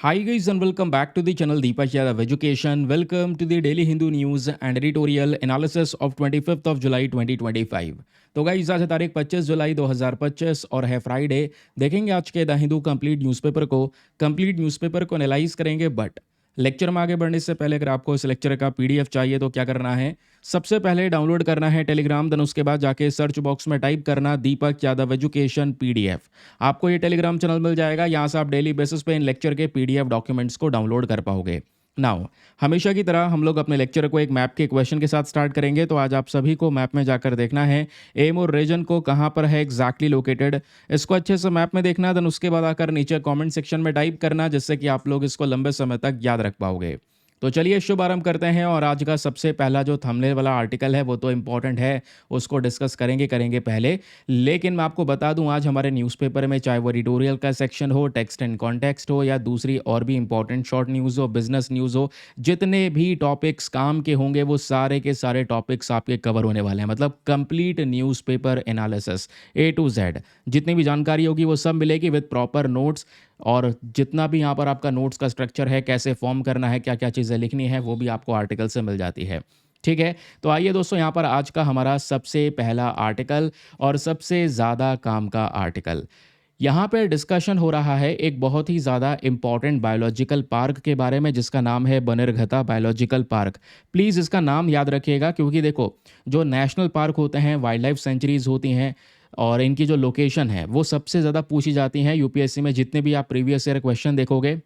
Hi guys and welcome back to the channel Deepak Yadav Education. Welcome to the Daily Hindu News and Editorial Analysis of 25th of July 2025. तो guys आज है तारीख 25 जुलाई 2025 और है Friday. देखेंगे आज के द हिंदू कंप्लीट न्यूज़पेपर को एनालाइज करेंगे। बट लेक्चर में आगे बढ़ने से पहले अगर आपको इस लेक्चर का पीडीएफ चाहिए तो क्या करना है, सबसे पहले डाउनलोड करना है टेलीग्राम, देन उसके बाद जाके सर्च बॉक्स में टाइप करना दीपक यादव एजुकेशन पीडीएफ। आपको ये टेलीग्राम चैनल मिल जाएगा, यहाँ से आप डेली बेसिस पे इन लेक्चर के पीडीएफ डॉक्यूमेंट्स को डाउनलोड कर पाओगे। नाउ हमेशा की तरह हम लोग अपने लेक्चर को एक मैप के क्वेश्चन के साथ स्टार्ट करेंगे। तो आज आप सभी को मैप में जाकर देखना है एम और रीजन को कहाँ पर है एग्जैक्टली लोकेटेड। इसको अच्छे से मैप में देखना, देन उसके बाद आकर नीचे कमेंट सेक्शन में टाइप करना, जिससे कि आप लोग इसको लंबे समय तक याद रख पाओगे। तो चलिए शुभ आरंभ करते हैं। और आज का सबसे पहला जो थंबनेल वाला आर्टिकल है वो तो इम्पॉर्टेंट है, उसको डिस्कस करेंगे पहले। लेकिन मैं आपको बता दूं, आज हमारे न्यूज़पेपर में चाहे वो एडिटोरियल का सेक्शन हो, टेक्स्ट एंड कॉन्टेक्स्ट हो, या दूसरी और भी इंपॉर्टेंट शॉर्ट न्यूज़ हो, बिजनेस न्यूज़ हो, जितने भी टॉपिक्स काम के होंगे वो सारे के सारे टॉपिक्स आपके कवर होने वाले हैं। मतलब complete newspaper analysis A to Z, जितनी भी जानकारी होगी वो सब मिलेगी विद प्रॉपर नोट्स। और जितना भी यहाँ पर आपका नोट्स का स्ट्रक्चर है, कैसे फॉर्म करना है, क्या क्या चीज़ें लिखनी है, वो भी आपको आर्टिकल से मिल जाती है। ठीक है, तो आइए दोस्तों, यहाँ पर आज का हमारा सबसे पहला आर्टिकल और सबसे ज़्यादा काम का आर्टिकल। यहाँ पे डिस्कशन हो रहा है एक बहुत ही ज़्यादा इम्पॉर्टेंट बायोलॉजिकल पार्क के बारे में, जिसका नाम है बनिरघता बायोलॉजिकल पार्क। प्लीज़ इसका नाम याद रखिएगा, क्योंकि देखो, जो नेशनल पार्क होते हैं, वाइल्ड लाइफ सेंचुरीज होती हैं, और इनकी जो लोकेशन है वो सबसे ज़्यादा पूछी जाती हैं यूपीएससी में। जितने भी आप प्रीवियस ईयर क्वेश्चन देखोगे,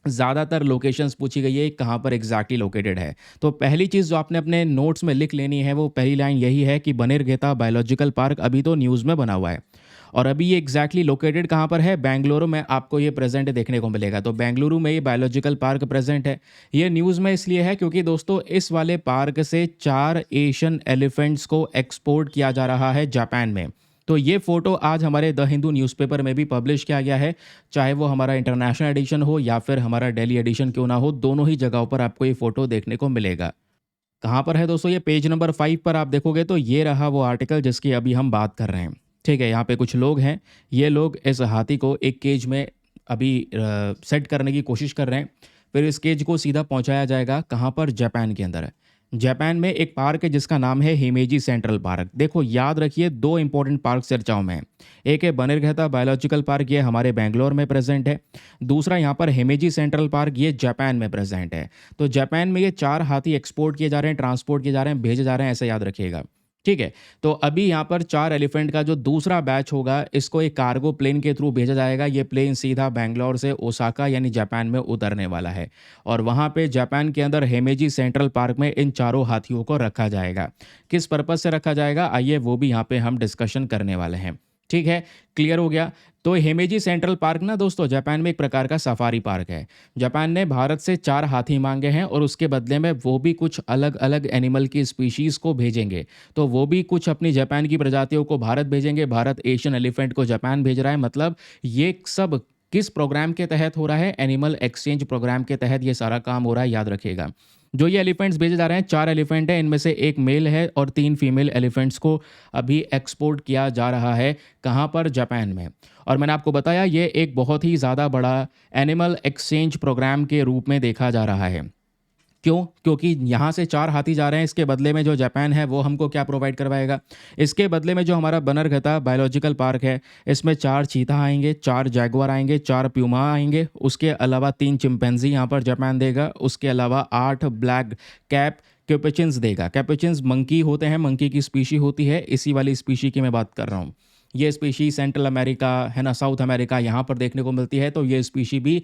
ज़्यादातर लोकेशंस पूछी गई है कहाँ पर एग्जैक्टली लोकेटेड है। तो पहली चीज़ जो आपने अपने नोट्स में लिख लेनी है, वो पहली लाइन यही है कि बनिरघता बायोलॉजिकल पार्क अभी तो न्यूज़ में बना हुआ है, और अभी ये एग्जैक्टली लोकेटेड कहाँ पर है, बेंगलुरु में आपको ये प्रेजेंट देखने को मिलेगा। तो बेंगलुरु में ये बायोलॉजिकल पार्क प्रेजेंट है। ये न्यूज़ में इसलिए है क्योंकि दोस्तों, इस वाले पार्क से 4 एशियन एलिफेंट्स को एक्सपोर्ट किया जा रहा है जापान में। तो ये फोटो आज हमारे द हिंदू न्यूज़पेपर में भी पब्लिश किया गया है, चाहे वो हमारा इंटरनेशनल एडिशन हो या फिर हमारा डेली एडिशन क्यों ना हो, दोनों ही जगहों पर आपको ये फोटो देखने को मिलेगा। कहाँ पर है दोस्तों, ये पेज नंबर 5 पर आप देखोगे तो ये रहा वो आर्टिकल जिसकी अभी हम बात कर रहे हैं। ठीक है, यहाँ पे कुछ लोग हैं, ये लोग इस हाथी को एक केज में अभी सेट करने की कोशिश कर रहे हैं। फिर इस केज को सीधा पहुँचाया जाएगा कहाँ पर, जापान के अंदर। जापान में एक पार्क है जिसका नाम है हिमेजी सेंट्रल पार्क। देखो याद रखिए, 2 इंपॉर्टेंट पार्क चर्चाओं में हैं। एक है बनिरघता बायोलॉजिकल पार्क, ये हमारे बेंगलोर में प्रेजेंट है। दूसरा यहाँ पर हिमेजी सेंट्रल पार्क, ये जापान में प्रेजेंट है। तो जापान में ये 4 हाथी एक्सपोर्ट किए जा रहे हैं, ट्रांसपोर्ट किए जा रहे हैं, भेजे जा रहे हैं, ऐसा याद रखिएगा। ठीक है, तो अभी यहाँ पर 4 एलिफेंट का जो दूसरा बैच होगा, इसको एक कार्गो प्लेन के थ्रू भेजा जाएगा। ये प्लेन सीधा बेंगलोर से ओसाका यानी जापान में उतरने वाला है, और वहाँ पे जापान के अंदर हेमेजी सेंट्रल पार्क में इन चारों हाथियों को रखा जाएगा। किस पर्पज़ से रखा जाएगा, आइए वो भी यहाँ पे हम डिस्कशन करने वाले हैं। ठीक है, क्लियर हो गया। तो हेमेजी सेंट्रल पार्क ना दोस्तों, जापान में एक प्रकार का सफारी पार्क है। जापान ने भारत से 4 हाथी मांगे हैं, और उसके बदले में वो भी कुछ अलग अलग एनिमल की स्पीशीज़ को भेजेंगे। तो वो भी कुछ अपनी जापान की प्रजातियों को भारत भेजेंगे, भारत एशियन एलिफेंट को जापान भेज रहा है। मतलब ये सब किस प्रोग्राम के तहत हो रहा है, एनिमल एक्सचेंज प्रोग्राम के तहत ये सारा काम हो रहा है, याद रखिएगा। जो ये एलिफेंट्स भेजे जा रहे हैं, 4 एलिफेंट हैं, इनमें से एक मेल है और 3 फीमेल एलिफेंट्स को अभी एक्सपोर्ट किया जा रहा है। कहाँ पर, जापान में। और मैंने आपको बताया ये एक बहुत ही ज़्यादा बड़ा एनिमल एक्सचेंज प्रोग्राम के रूप में देखा जा रहा है। क्यों, क्योंकि यहाँ से 4 हाथी जा रहे हैं, इसके बदले में जो जापान है वो हमको क्या प्रोवाइड करवाएगा, इसके बदले में जो हमारा बनिरघता बायोलॉजिकल पार्क है, इसमें 4 चीता आएंगे, 4 जैगुआर आएंगे, 4 प्यूमा आएंगे, उसके अलावा 3 चिंपैंजी यहाँ पर जापान देगा, उसके अलावा 8 ब्लैक कैप कैपुचिन्स देगा। कैपुचिन्स मंकी होते हैं, मंकी की स्पीशी होती है, इसी वाली स्पीशी की मैं बात कर रहा हूँ। ये स्पीशी सेंट्रल अमेरिका है ना, साउथ अमेरिका, यहाँ पर देखने को मिलती है। तो ये स्पीशी भी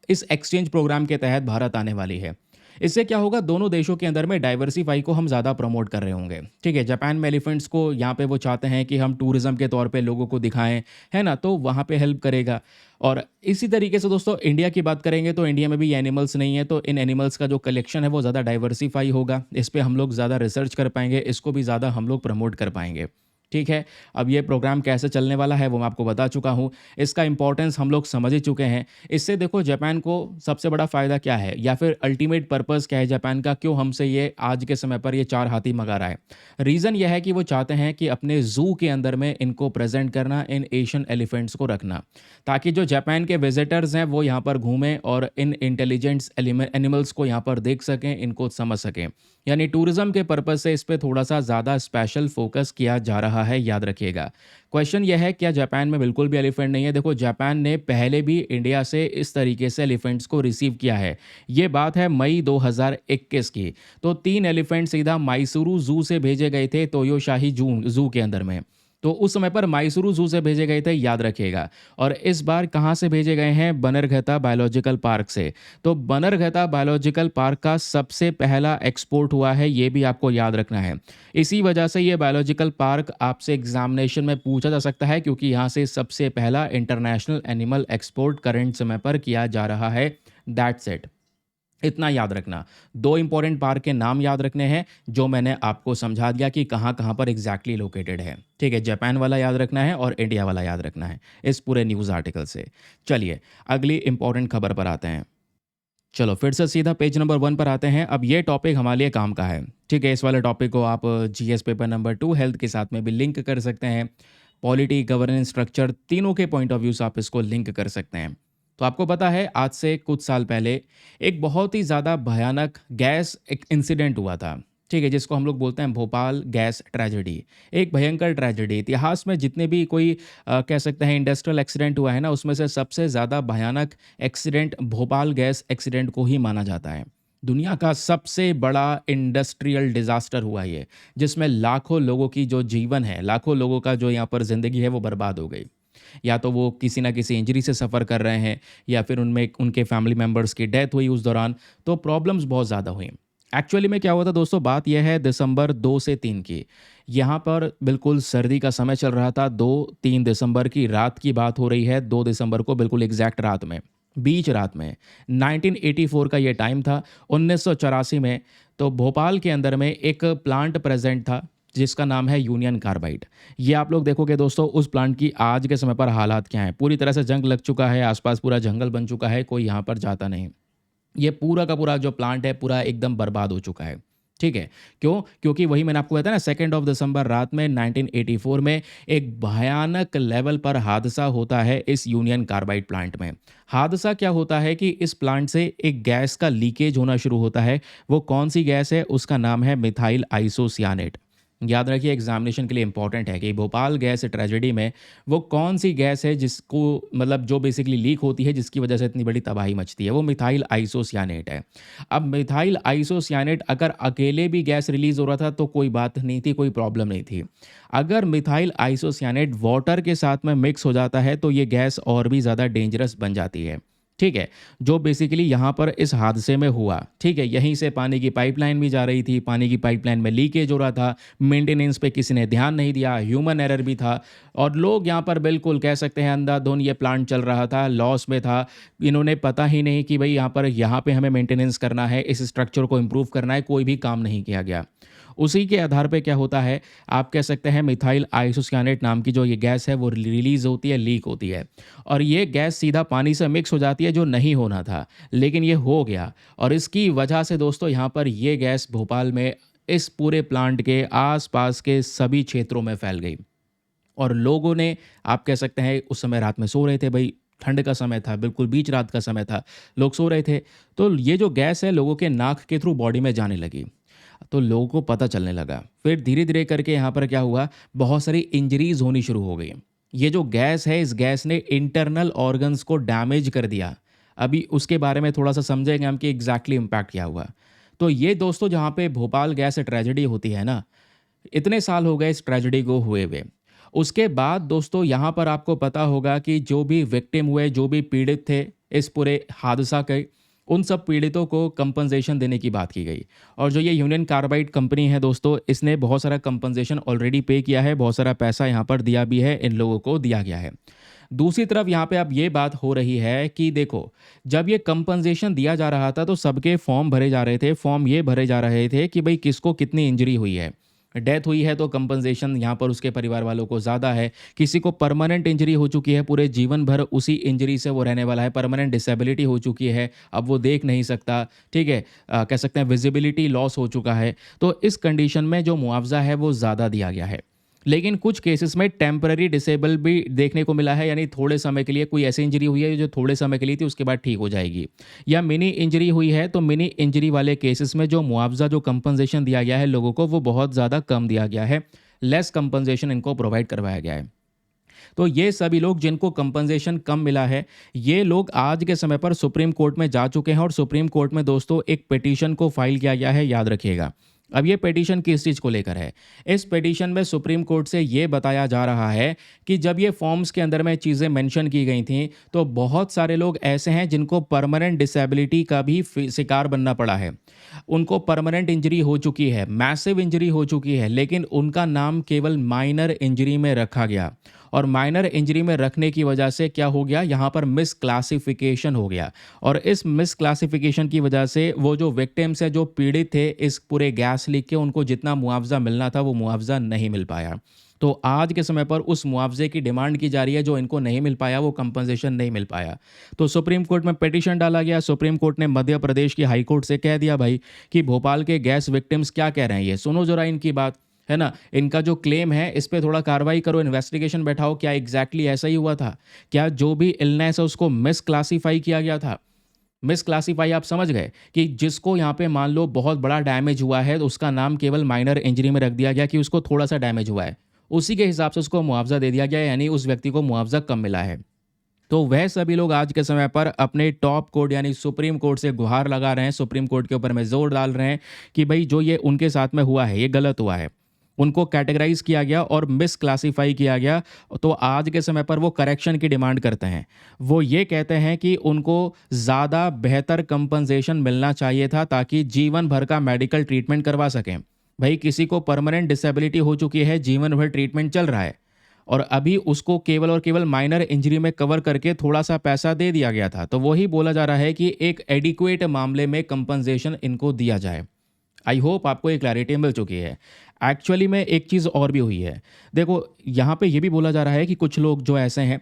इस एक्सचेंज प्रोग्राम के तहत भारत आने वाली है। इससे क्या होगा, दोनों देशों के अंदर में डाइवर्सिफाई को हम ज़्यादा प्रमोट कर रहे होंगे। ठीक है, जापान में एलिफेंट्स को यहाँ पे वो चाहते हैं कि हम टूरिज़्म के तौर पे लोगों को दिखाएं, है ना, तो वहाँ पे हेल्प करेगा। और इसी तरीके से दोस्तों, इंडिया की बात करेंगे तो इंडिया में भी ये एनिमल्स नहीं है, तो इन एनिमल्स का जो कलेक्शन है वो ज़्यादा डाइवर्सिफाई होगा। इस पर हम लोग ज़्यादा रिसर्च कर पाएंगे, इसको भी ज़्यादा हम लोग प्रमोट कर पाएंगे। ठीक है, अब ये प्रोग्राम कैसे चलने वाला है वो मैं आपको बता चुका हूँ। इसका इम्पोर्टेंस हम लोग समझ ही चुके हैं। इससे देखो जापान को सबसे बड़ा फ़ायदा क्या है या फिर अल्टीमेट पर्पस क्या है जापान का, क्यों हमसे ये आज के समय पर ये 4 हाथी मँगा रहा है। रीज़न ये है कि वो चाहते हैं कि अपने ज़ू के अंदर में इनको प्रेज़ेंट करना, इन एशियन एलिफेंट्स को रखना, ताकि जो जापान के विज़िटर्स हैं वो यहाँ पर घूमें और इन इंटेलिजेंट्स एनिमल्स को यहाँ पर देख सकें, इनको समझ सकें। यानी टूरिज़्म के पर्पज़ से इस पे थोड़ा-सा ज़्यादा स्पेशल फ़ोकस किया जा रहा है, याद रखिएगा। क्वेश्चन ये है, क्या जापान में बिल्कुल भी एलिफेंट नहीं है? देखो, जापान ने पहले भी इंडिया से इस तरीके से एलिफेंट्स को रिसीव किया है। ये बात है मई 2021 की। तो 3 एलिफेंट सीधा माइसूरू ज़ू से भेजे गए थे, तोयोशाही ज़ू के अंदर में। तो उस समय पर माइसूरू ज़ू से भेजे गए थे, याद रखिएगा। और इस बार कहाँ से भेजे गए हैं? बनरघता बायोलॉजिकल पार्क से। तो बनरघता बायोलॉजिकल पार्क का सबसे पहला एक्सपोर्ट हुआ है, ये भी आपको याद रखना है। इसी वजह से ये बायोलॉजिकल पार्क आपसे एग्जामिनेशन में पूछा जा सकता है, क्योंकि यहाँ से सबसे पहला इंटरनेशनल एनिमल एक्सपोर्ट करंट समय पर किया जा रहा है। That's it. इतना याद रखना। 2 इंपॉर्टेंट पार्क के नाम याद रखने हैं, जो मैंने आपको समझा दिया कि कहाँ-कहाँ पर एग्ज़ैक्टली लोकेटेड है। ठीक है, जापान वाला याद रखना है और इंडिया वाला याद रखना है, इस पूरे न्यूज़ आर्टिकल से। चलिए, अगली इंपॉर्टेंट खबर पर आते हैं। चलो, फिर से सीधा पेज नंबर 1 पर आते हैं। अब ये टॉपिक हमारे लिए काम का है। ठीक है, इस वाले टॉपिक को आप जीएस पेपर नंबर 2 हेल्थ के साथ में भी लिंक कर सकते हैं। पॉलिटी, गवर्नेंस, स्ट्रक्चर तीनों के पॉइंट ऑफ व्यू से आप इसको लिंक कर सकते हैं। तो आपको पता है, आज से कुछ साल पहले एक बहुत ही ज़्यादा भयानक गैस एक इंसिडेंट हुआ था। ठीक है, जिसको हम लोग बोलते हैं भोपाल गैस ट्रेजेडी। एक भयंकर ट्रेजेडी, इतिहास में जितने भी कोई कह सकते हैं इंडस्ट्रियल एक्सीडेंट हुआ है ना, उसमें से सबसे ज़्यादा भयानक एक्सीडेंट भोपाल गैस एक्सीडेंट को ही माना जाता है। दुनिया का सबसे बड़ा इंडस्ट्रियल डिज़ास्टर हुआ ये, जिसमें लाखों लोगों की जो जीवन है, लाखों लोगों का जो यहाँ पर ज़िंदगी है वो बर्बाद हो गई। या तो वो किसी न किसी इंजरी से सफ़र कर रहे हैं, या फिर उनमें उनके फैमिली मेंबर्स की डेथ हुई उस दौरान। तो प्रॉब्लम्स बहुत ज़्यादा हुई। एक्चुअली में क्या हुआ था दोस्तों, बात यह है दिसंबर 2 से 3 की। यहाँ पर बिल्कुल सर्दी का समय चल रहा था। 2-3 दिसंबर की रात की बात हो रही है। 2 दिसंबर को बिल्कुल एग्जैक्ट रात में, बीच रात में 1984 का ये टाइम था। 1984 में तो भोपाल के अंदर में एक प्लांट प्रेजेंट था, जिसका नाम है यूनियन कार्बाइड। ये आप लोग देखोगे दोस्तों, उस प्लांट की आज के समय पर हालात क्या हैं। पूरी तरह से जंग लग चुका है, आसपास पूरा जंगल बन चुका है, कोई यहाँ पर जाता नहीं। ये पूरा का पूरा जो प्लांट है, पूरा एकदम बर्बाद हो चुका है। ठीक है, क्यों? क्योंकि वही मैंने आपको बताया ना, 2 ऑफ दिसंबर रात में 1984 में एक भयानक लेवल पर हादसा होता है इस यूनियन कार्बाइड प्लांट में। हादसा क्या होता है कि इस प्लांट से एक गैस का लीकेज होना शुरू होता है। वो कौन सी गैस है? उसका नाम है मिथाइल आइसोसियानेट। याद रखिए, एग्जामिनेशन के लिए इंपॉर्टेंट है कि भोपाल गैस ट्रेजेडी में वो कौन सी गैस है जिसको मतलब जो बेसिकली लीक होती है, जिसकी वजह से इतनी बड़ी तबाही मचती है। वो मिथाइल आइसोसियानेट है। अब मिथाइल आइसोसियानेट अगर अकेले भी गैस रिलीज हो रहा था तो कोई बात नहीं थी, कोई प्रॉब्लम नहीं थी। अगर मिथाइल आइसोसियानेट वाटर के साथ में मिक्स हो जाता है तो ये गैस और भी ज़्यादा डेंजरस बन जाती है। ठीक है, जो बेसिकली यहाँ पर इस हादसे में हुआ। ठीक है, यहीं से पानी की पाइपलाइन भी जा रही थी, पानी की पाइपलाइन में लीकेज हो रहा था, मेंटेनेंस पे किसी ने ध्यान नहीं दिया, ह्यूमन एरर भी था, और लोग यहाँ पर बिल्कुल कह सकते हैं अंधाधुंध ये प्लांट चल रहा था, लॉस में था। इन्होंने पता ही नहीं कि भाई यहाँ पे हमें मेंटेनेंस करना है, इस स्ट्रक्चर को इम्प्रूव करना है, कोई भी काम नहीं किया गया। उसी के आधार पे क्या होता है, आप कह सकते हैं मिथाइल आइसोसियानेट नाम की जो ये गैस है वो रिलीज़ होती है, लीक होती है, और ये गैस सीधा पानी से मिक्स हो जाती है, जो नहीं होना था, लेकिन ये हो गया। और इसकी वजह से दोस्तों यहाँ पर ये गैस भोपाल में इस पूरे प्लांट के आस-पास के सभी क्षेत्रों में फैल गई। और लोगों ने, आप कह सकते हैं उस समय रात में सो रहे थे भई, ठंड का समय था, बिल्कुल बीच रात का समय था, लोग सो रहे थे। तो ये जो गैस है लोगों के नाक के थ्रू बॉडी में जाने लगी। तो लोगों को पता चलने लगा। फिर धीरे-धीरे करके यहाँ पर क्या हुआ, बहुत सारी इंजरीज़ होनी शुरू हो गई। ये जो गैस है, इस गैस ने इंटरनल ऑर्गन्स को डैमेज कर दिया। अभी उसके बारे में थोड़ा-सा समझेंगे हम कि एग्ज़ैक्टली इम्पैक्ट क्या हुआ। तो ये दोस्तों जहाँ पे भोपाल गैस ट्रेजेडी होती है ना, इतने साल हो गए इस ट्रेजेडी को हुए हुए। उसके बाद दोस्तों यहाँ पर आपको पता होगा कि जो भी विक्टिम हुए, जो भी पीड़ित थे इस पूरे हादसा के, उन सब पीड़ितों को कंपनसेशन देने की बात की गई। और जो ये यूनियन कार्बाइड कंपनी है दोस्तों, इसने बहुत सारा कंपनसेशन ऑलरेडी पे किया है, बहुत सारा पैसा यहाँ पर दिया भी है, इन लोगों को दिया गया है। दूसरी तरफ यहाँ पे अब ये बात हो रही है कि देखो, जब ये कंपनसेशन दिया जा रहा था तो सबके फॉर्म भरे जा रहे थे। फॉर्म ये भरे जा रहे थे कि भाई किसको कितनी इंजरी हुई है। डेथ हुई है तो कंपनसेशन यहाँ पर उसके परिवार वालों को ज़्यादा है। किसी को परमानेंट इंजरी हो चुकी है, पूरे जीवन भर उसी इंजरी से वो रहने वाला है, परमानेंट डिसेबिलिटी हो चुकी है, अब वो देख नहीं सकता, ठीक है? कह सकते हैं विजिबिलिटी लॉस हो चुका है, तो इस कंडीशन में जो मुआवज़ा है वो ज़्यादा दिया गया है। लेकिन कुछ केसेस में टेम्पररी डिसेबल भी देखने को मिला है, यानी थोड़े समय के लिए कोई ऐसी इंजरी हुई है जो थोड़े समय के लिए थी, उसके बाद ठीक हो जाएगी। या मिनी इंजरी हुई है, तो मिनी इंजरी वाले केसेस में जो मुआवज़ा, जो कंपनसेशन दिया गया है लोगों को, वो बहुत ज़्यादा कम दिया गया है। लेस कंपनसेशन इनको प्रोवाइड करवाया गया है। तो ये सभी लोग जिनको कंपनसेशन कम मिला है, ये लोग आज के समय पर सुप्रीम कोर्ट में जा चुके हैं और सुप्रीम कोर्ट में दोस्तों एक पिटीशन को फाइल किया गया है, याद रखिएगा। अब ये पिटीशन किस चीज़ को लेकर है? इस पिटीशन में सुप्रीम कोर्ट से ये बताया जा रहा है कि जब ये फॉर्म्स के अंदर में चीज़ें मेंशन की गई थीं, तो बहुत सारे लोग ऐसे हैं जिनको परमानेंट डिसेबिलिटी का भी शिकार बनना पड़ा है। उनको परमानेंट इंजरी हो चुकी है, मैसिव इंजरी हो चुकी है, लेकिन उनका नाम केवल माइनर इंजरी में रखा गया। और माइनर इंजरी में रखने की वजह से क्या हो गया, यहाँ पर मिसक्लासिफिकेशन हो गया। और इस मिसक्लासिफिकेशन की वजह से वो जो विक्टिम्स हैं, जो पीड़ित थे इस पूरे गैस लीक के, उनको जितना मुआवजा मिलना था वो मुआवजा नहीं मिल पाया। तो आज के समय पर उस मुआवजे की डिमांड की जा रही है, जो इनको नहीं मिल पाया, वो कंपनसेशन नहीं मिल पाया। तो सुप्रीम कोर्ट में पिटीशन डाला गया। सुप्रीम कोर्ट ने मध्य प्रदेश की हाई कोर्ट से कह दिया भाई कि भोपाल के गैस विक्टिम्स क्या कह रहे हैं, ये सुनो जरा इनकी बात, है ना? इनका जो क्लेम है इस पे थोड़ा कार्रवाई करो, इन्वेस्टिगेशन बैठाओ, क्या एग्जैक्टली ऐसा ही हुआ था? क्या जो भी इलनेस है उसको मिसक्लासीफाई किया गया था? मिसक्लासीफाई आप समझ गए कि जिसको यहाँ पे मान लो बहुत बड़ा डैमेज हुआ है, तो उसका नाम केवल माइनर इंजरी में रख दिया गया कि उसको थोड़ा सा डैमेज हुआ है, उसी के हिसाब से उसको मुआवजा दे दिया गया, यानी उस व्यक्ति को मुआवजा कम मिला है। तो वह सभी लोग आज के समय पर अपने टॉप कोर्ट यानी सुप्रीम कोर्ट से गुहार लगा रहे हैं, सुप्रीम कोर्ट के ऊपर में जोर डाल रहे हैं कि भाई जो ये उनके साथ में हुआ है ये गलत हुआ है। उनको कैटेगराइज किया गया और मिस क्लासीफाई किया गया, तो आज के समय पर वो करेक्शन की डिमांड करते हैं। वो ये कहते हैं कि उनको ज़्यादा बेहतर कंपनसेशन मिलना चाहिए था, ताकि जीवन भर का मेडिकल ट्रीटमेंट करवा सकें। भाई किसी को परमानेंट डिसेबिलिटी हो चुकी है, जीवन भर ट्रीटमेंट चल रहा है, और अभी उसको केवल और केवल माइनर इंजरी में कवर करके थोड़ा सा पैसा दे दिया गया था। तो वही बोला जा रहा है कि एक एडिक्वेट मामले में कंपनसेशन इनको दिया जाए। आई होप आपको एक क्लैरिटी मिल चुकी है। एक्चुअली में एक चीज़ और भी हुई है। देखो, यहाँ पे ये भी बोला जा रहा है कि कुछ लोग जो ऐसे हैं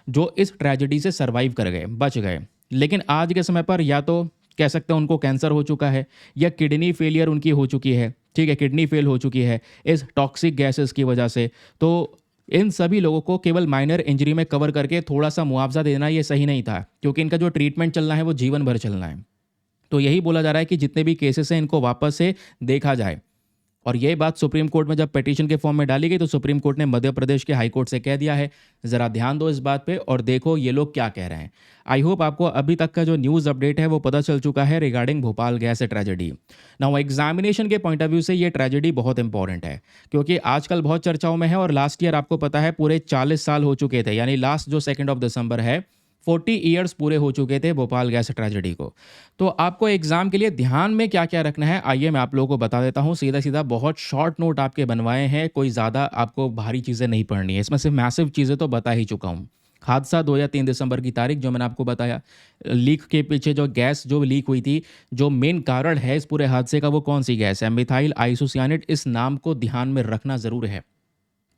जो इस ट्रेजेडी से सर्वाइव कर गए, बच गए, लेकिन आज के समय पर या तो कह सकते हैं उनको कैंसर हो चुका है, या किडनी फेलियर उनकी हो चुकी है, ठीक है, किडनी फेल हो चुकी है इस टॉक्सिक गैसेस की वजह से। तो इन सभी लोगों को केवल माइनर इंजरी में कवर करके थोड़ा सा मुआवजा देना ये सही नहीं था, क्योंकि इनका जो ट्रीटमेंट चलना है वो जीवन भर चलना है। तो यही बोला जा रहा है कि जितने भी केसेस हैं इनको वापस से देखा जाए। और ये बात सुप्रीम कोर्ट में जब पिटीशन के फॉर्म में डाली गई, तो सुप्रीम कोर्ट ने मध्य प्रदेश के हाई कोर्ट से कह दिया है, ज़रा ध्यान दो इस बात पे और देखो ये लोग क्या कह रहे हैं। आई होप आपको अभी तक का जो न्यूज़ अपडेट है वो पता चल चुका है regarding Bhopal gas tragedy. Now examination के पॉइंट ऑफ व्यू से ये ट्रेजेडी बहुत इंपॉर्टेंट है, क्योंकि आजकल बहुत चर्चाओं में है, और लास्ट ईयर आपको पता है पूरे 40 साल हो चुके थे, यानी लास्ट जो 2 दिसंबर है 40 ईयर्स पूरे हो चुके थे भोपाल गैस ट्रेजेडी को। तो आपको एग्जाम के लिए ध्यान में क्या क्या रखना है, आइए मैं आप लोगों को बता देता हूँ सीधा सीधा। बहुत शॉर्ट नोट आपके बनवाए हैं, कोई ज़्यादा आपको भारी चीज़ें नहीं पढ़नी है, इसमें से मैसिव चीज़ें तो बता ही चुका हूँ। हादसा 2 या 3 दिसंबर की तारीख जो मैंने आपको बताया, लीक के पीछे जो गैस जो लीक हुई थी, जो मेन कारण है इस पूरे हादसे का, वो कौन सी गैस है? मिथाइल आइसोसियानेट। इस नाम को ध्यान में रखना ज़रूर है,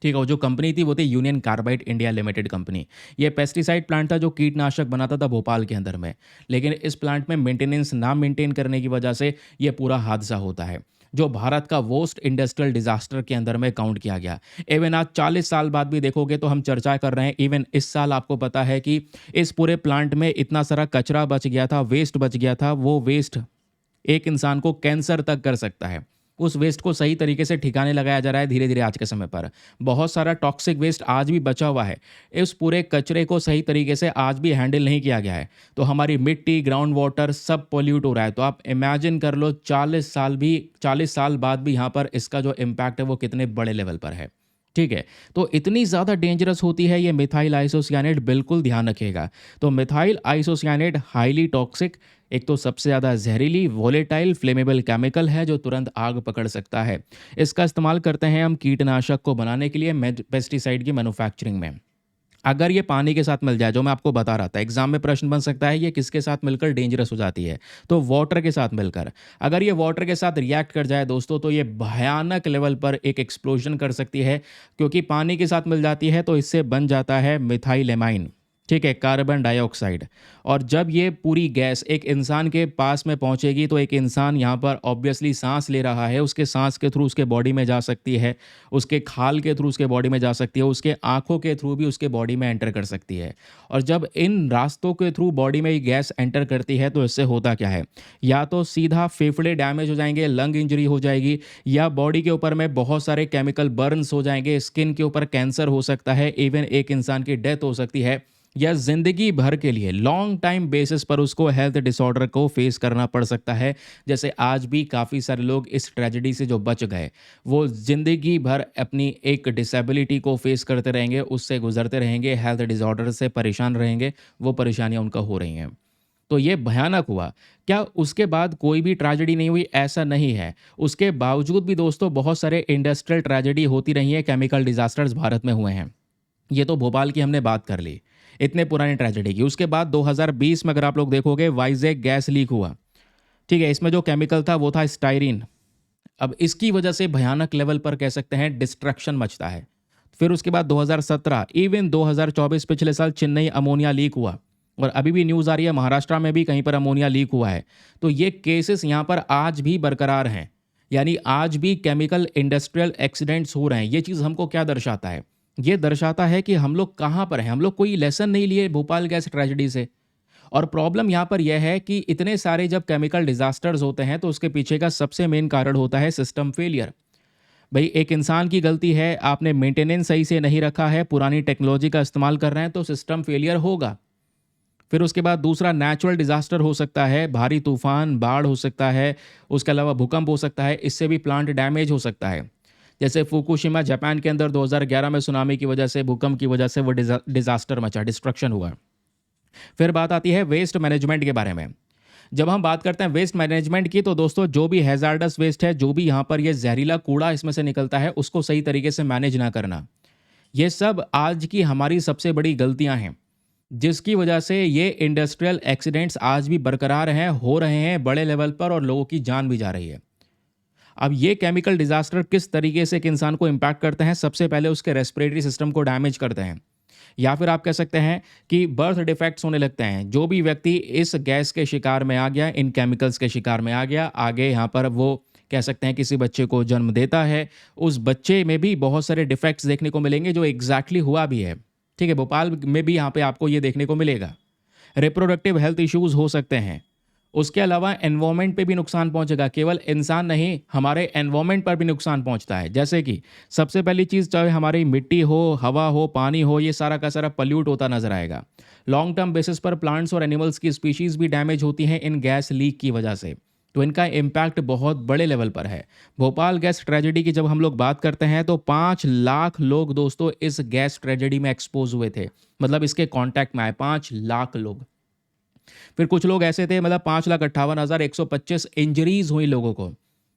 ठीक है। और जो कंपनी थी वो थी union carbide India limited company. ये पेस्टिसाइड प्लांट था जो कीटनाशक बनाता था भोपाल के अंदर में, लेकिन इस प्लांट में मेंटेनेंस ना मेंटेन करने की वजह से ये पूरा हादसा होता है, जो भारत का वर्स्ट इंडस्ट्रियल डिजास्टर के अंदर में काउंट किया गया। इवन आज 40 साल बाद भी देखोगे तो हम चर्चा कर रहे हैं। इवन इस साल आपको पता है कि इस पूरे प्लांट में इतना सारा कचरा बच गया था, वेस्ट बच गया था, वो वेस्ट एक इंसान को कैंसर तक कर सकता है। उस वेस्ट को सही तरीके से ठिकाने लगाया जा रहा है धीरे धीरे आज के समय पर। बहुत सारा टॉक्सिक वेस्ट आज भी बचा हुआ है, इस पूरे कचरे को सही तरीके से आज भी हैंडल नहीं किया गया है, तो हमारी मिट्टी, ग्राउंड वाटर सब पॉल्यूट हो रहा है। तो आप इमेजिन कर लो 40 साल बाद भी यहाँ पर इसका जो इम्पैक्ट है वो कितने बड़े लेवल पर है, ठीक है। तो इतनी ज़्यादा डेंजरस होती है ये मिथाइल आइसोसियानेट, बिल्कुल ध्यान रखिएगा। तो मिथाइल आइसोसियानेट हाईली टॉक्सिक, एक तो सबसे ज़्यादा जहरीली वोलेटाइल फ्लेमेबल केमिकल है जो तुरंत आग पकड़ सकता है। इसका इस्तेमाल करते हैं हम कीटनाशक को बनाने के लिए, पेस्टिसाइड की मैन्युफैक्चरिंग में। अगर ये पानी के साथ मिल जाए, जो मैं आपको बता रहा था, एग्जाम में प्रश्न बन सकता है ये किसके साथ मिलकर डेंजरस हो जाती है, तो वाटर के साथ मिलकर। अगर ये वाटर के साथ रिएक्ट कर जाए दोस्तों, तो ये भयानक लेवल पर एक एक्सप्लोजन कर सकती है, क्योंकि पानी के साथ मिल जाती है तो इससे बन जाता है मिथाइलेमाइन, ठीक है, कार्बन डाइऑक्साइड। और जब ये पूरी गैस एक इंसान के पास में पहुंचेगी, तो एक इंसान यहाँ पर ऑब्वियसली सांस ले रहा है, उसके सांस के थ्रू उसके बॉडी में जा सकती है, उसके खाल के थ्रू उसके बॉडी में जा सकती है, उसके आंखों के थ्रू भी उसके बॉडी में एंटर कर सकती है। और जब इन रास्तों के थ्रू बॉडी में ये गैस एंटर करती है, तो इससे होता क्या है, या तो सीधा फेफड़े डैमेज हो जाएंगे, लंग इंजरी हो जाएगी, या बॉडी के ऊपर में बहुत सारे केमिकल बर्न्स हो जाएंगे, स्किन के ऊपर कैंसर हो सकता है, इवन एक इंसान की डेथ हो सकती है, या जिंदगी भर के लिए लॉन्ग टाइम बेसिस पर उसको हेल्थ डिसऑर्डर को फेस करना पड़ सकता है। जैसे आज भी काफ़ी सारे लोग इस ट्रेजेडी से जो बच गए, वो जिंदगी भर अपनी एक डिसेबिलिटी को फेस करते रहेंगे, उससे गुजरते रहेंगे, हेल्थ डिसऑर्डर से परेशान रहेंगे, वो परेशानियां उनका हो रही हैं। तो ये भयानक हुआ। क्या उसके बाद कोई भी ट्रेजेडी नहीं हुई? ऐसा नहीं है। उसके बावजूद भी दोस्तों बहुत सारे इंडस्ट्रियल ट्रेजेडी होती रही है, केमिकल डिजास्टर्स भारत में हुए हैं। ये तो भोपाल की हमने बात कर ली, इतने पुरानी ट्रेजेडी की। उसके बाद 2020 में अगर आप लोग देखोगे, वाइजैक गैस लीक हुआ, ठीक है, इसमें जो केमिकल था वो था स्टाइरिन। अब इसकी वजह से भयानक लेवल पर कह सकते हैं डिस्ट्रक्शन मचता है। फिर उसके बाद 2017, इवन 2024 पिछले साल चेन्नई अमोनिया लीक हुआ, और अभी भी न्यूज़ आ रही है महाराष्ट्र में भी कहीं पर अमोनिया लीक हुआ है। तो ये केसेस यहाँ पर आज भी बरकरार हैं, यानी आज भी केमिकल इंडस्ट्रियल एक्सीडेंट्स हो रहे हैं। ये चीज़ हमको क्या दर्शाता है? ये दर्शाता है कि हम लोग कहाँ पर हैं, हम लोग कोई लेसन नहीं लिए भोपाल गैस ट्रेजेडी से। और प्रॉब्लम यहाँ पर यह है कि इतने सारे जब केमिकल डिजास्टर्स होते हैं, तो उसके पीछे का सबसे मेन कारण होता है सिस्टम फेलियर। भाई एक इंसान की गलती है, आपने मेंटेनेंस सही से नहीं रखा है, पुरानी टेक्नोलॉजी का इस्तेमाल कर रहे हैं, तो सिस्टम फेलियर होगा। फिर उसके बाद दूसरा नेचुरल डिजास्टर हो सकता है, भारी तूफान, बाढ़ हो सकता है, उसके अलावा भूकंप हो सकता है, इससे भी प्लांट डैमेज हो सकता है। जैसे फुकुशिमा जापान के अंदर 2011 में सुनामी की वजह से, भूकंप की वजह से वो डिजास्टर मचा, डिस्ट्रक्शन हुआ। फिर बात आती है वेस्ट मैनेजमेंट के बारे में। जब हम बात करते हैं वेस्ट मैनेजमेंट की, तो दोस्तों जो भी हैजार्डस वेस्ट है, जो भी यहाँ पर ये जहरीला कूड़ा इसमें से निकलता है, उसको सही तरीके से मैनेज ना करना, ये सब आज की हमारी सबसे बड़ी गलतियां हैं, जिसकी वजह से ये इंडस्ट्रियल एक्सीडेंट्स आज भी बरकरार हैं, हो रहे हैं बड़े लेवल पर, और लोगों की जान भी जा रही है। अब ये केमिकल डिजास्टर किस तरीके से एक इंसान को इम्पैक्ट करते हैं? सबसे पहले उसके रेस्पिरेटरी सिस्टम को डैमेज करते हैं, या फिर आप कह सकते हैं कि बर्थ डिफेक्ट्स होने लगते हैं। जो भी व्यक्ति इस गैस के शिकार में आ गया, इन केमिकल्स के शिकार में आ गया, आगे यहाँ पर वो कह सकते हैं किसी बच्चे को जन्म देता है, उस बच्चे में भी बहुत सारे डिफेक्ट्स देखने को मिलेंगे, जो एग्जैक्टली हुआ भी है। ठीक है, भोपाल में भी यहाँ पे आपको ये देखने को मिलेगा। रिप्रोडक्टिव हेल्थ इश्यूज हो सकते हैं। उसके अलावा एनवायरनमेंट पे भी नुकसान पहुंचेगा, केवल इंसान नहीं, हमारे एनवायरनमेंट पर भी नुकसान पहुंचता है। जैसे कि सबसे पहली चीज़, चाहे हमारी मिट्टी हो, हवा हो, पानी हो, ये सारा का सारा पल्यूट होता नजर आएगा। लॉन्ग टर्म बेसिस पर प्लांट्स और एनिमल्स की स्पीशीज़ भी डैमेज होती हैं इन गैस लीक की वजह से। तो इनका इम्पैक्ट बहुत बड़े लेवल पर है। भोपाल गैस ट्रेजेडी की जब हम लोग बात करते हैं, तो 5 लाख लोग दोस्तों इस गैस ट्रेजेडी में एक्सपोज हुए थे, मतलब इसके कांटेक्ट में आए 5 लाख लोग। फिर कुछ लोग ऐसे थे, मतलब 5,58,125 इंजरीज हुई लोगों को,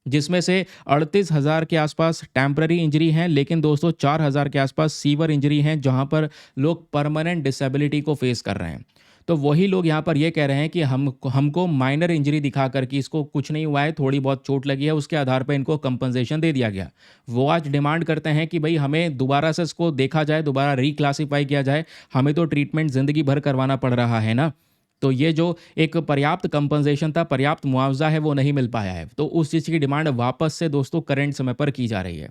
जिसमें से 38,000 के आसपास टेम्पररी इंजरी हैं, लेकिन दोस्तों 4,000 के आसपास सीवर इंजरी हैं, जहां पर लोग परमानेंट डिसेबिलिटी को फेस कर रहे हैं। तो वही लोग यहाँ पर ये कह रहे हैं कि हमको माइनर इंजरी दिखा कर कि इसको कुछ नहीं हुआ है, थोड़ी बहुत चोट लगी है, उसके आधार पर इनको कंपनसेशन दे दिया गया। वो आज डिमांड करते हैं कि भाई हमें दोबारा से इसको देखा जाए, दोबारा रिक्लासीफाई किया जाए, हमें तो ट्रीटमेंट ज़िंदगी भर करवाना पड़ रहा है ना। तो ये जो एक पर्याप्त कंपनसेशन था, पर्याप्त मुआवजा है, वो नहीं मिल पाया है। तो उस चीज़ की डिमांड वापस से दोस्तों करंट समय पर की जा रही है।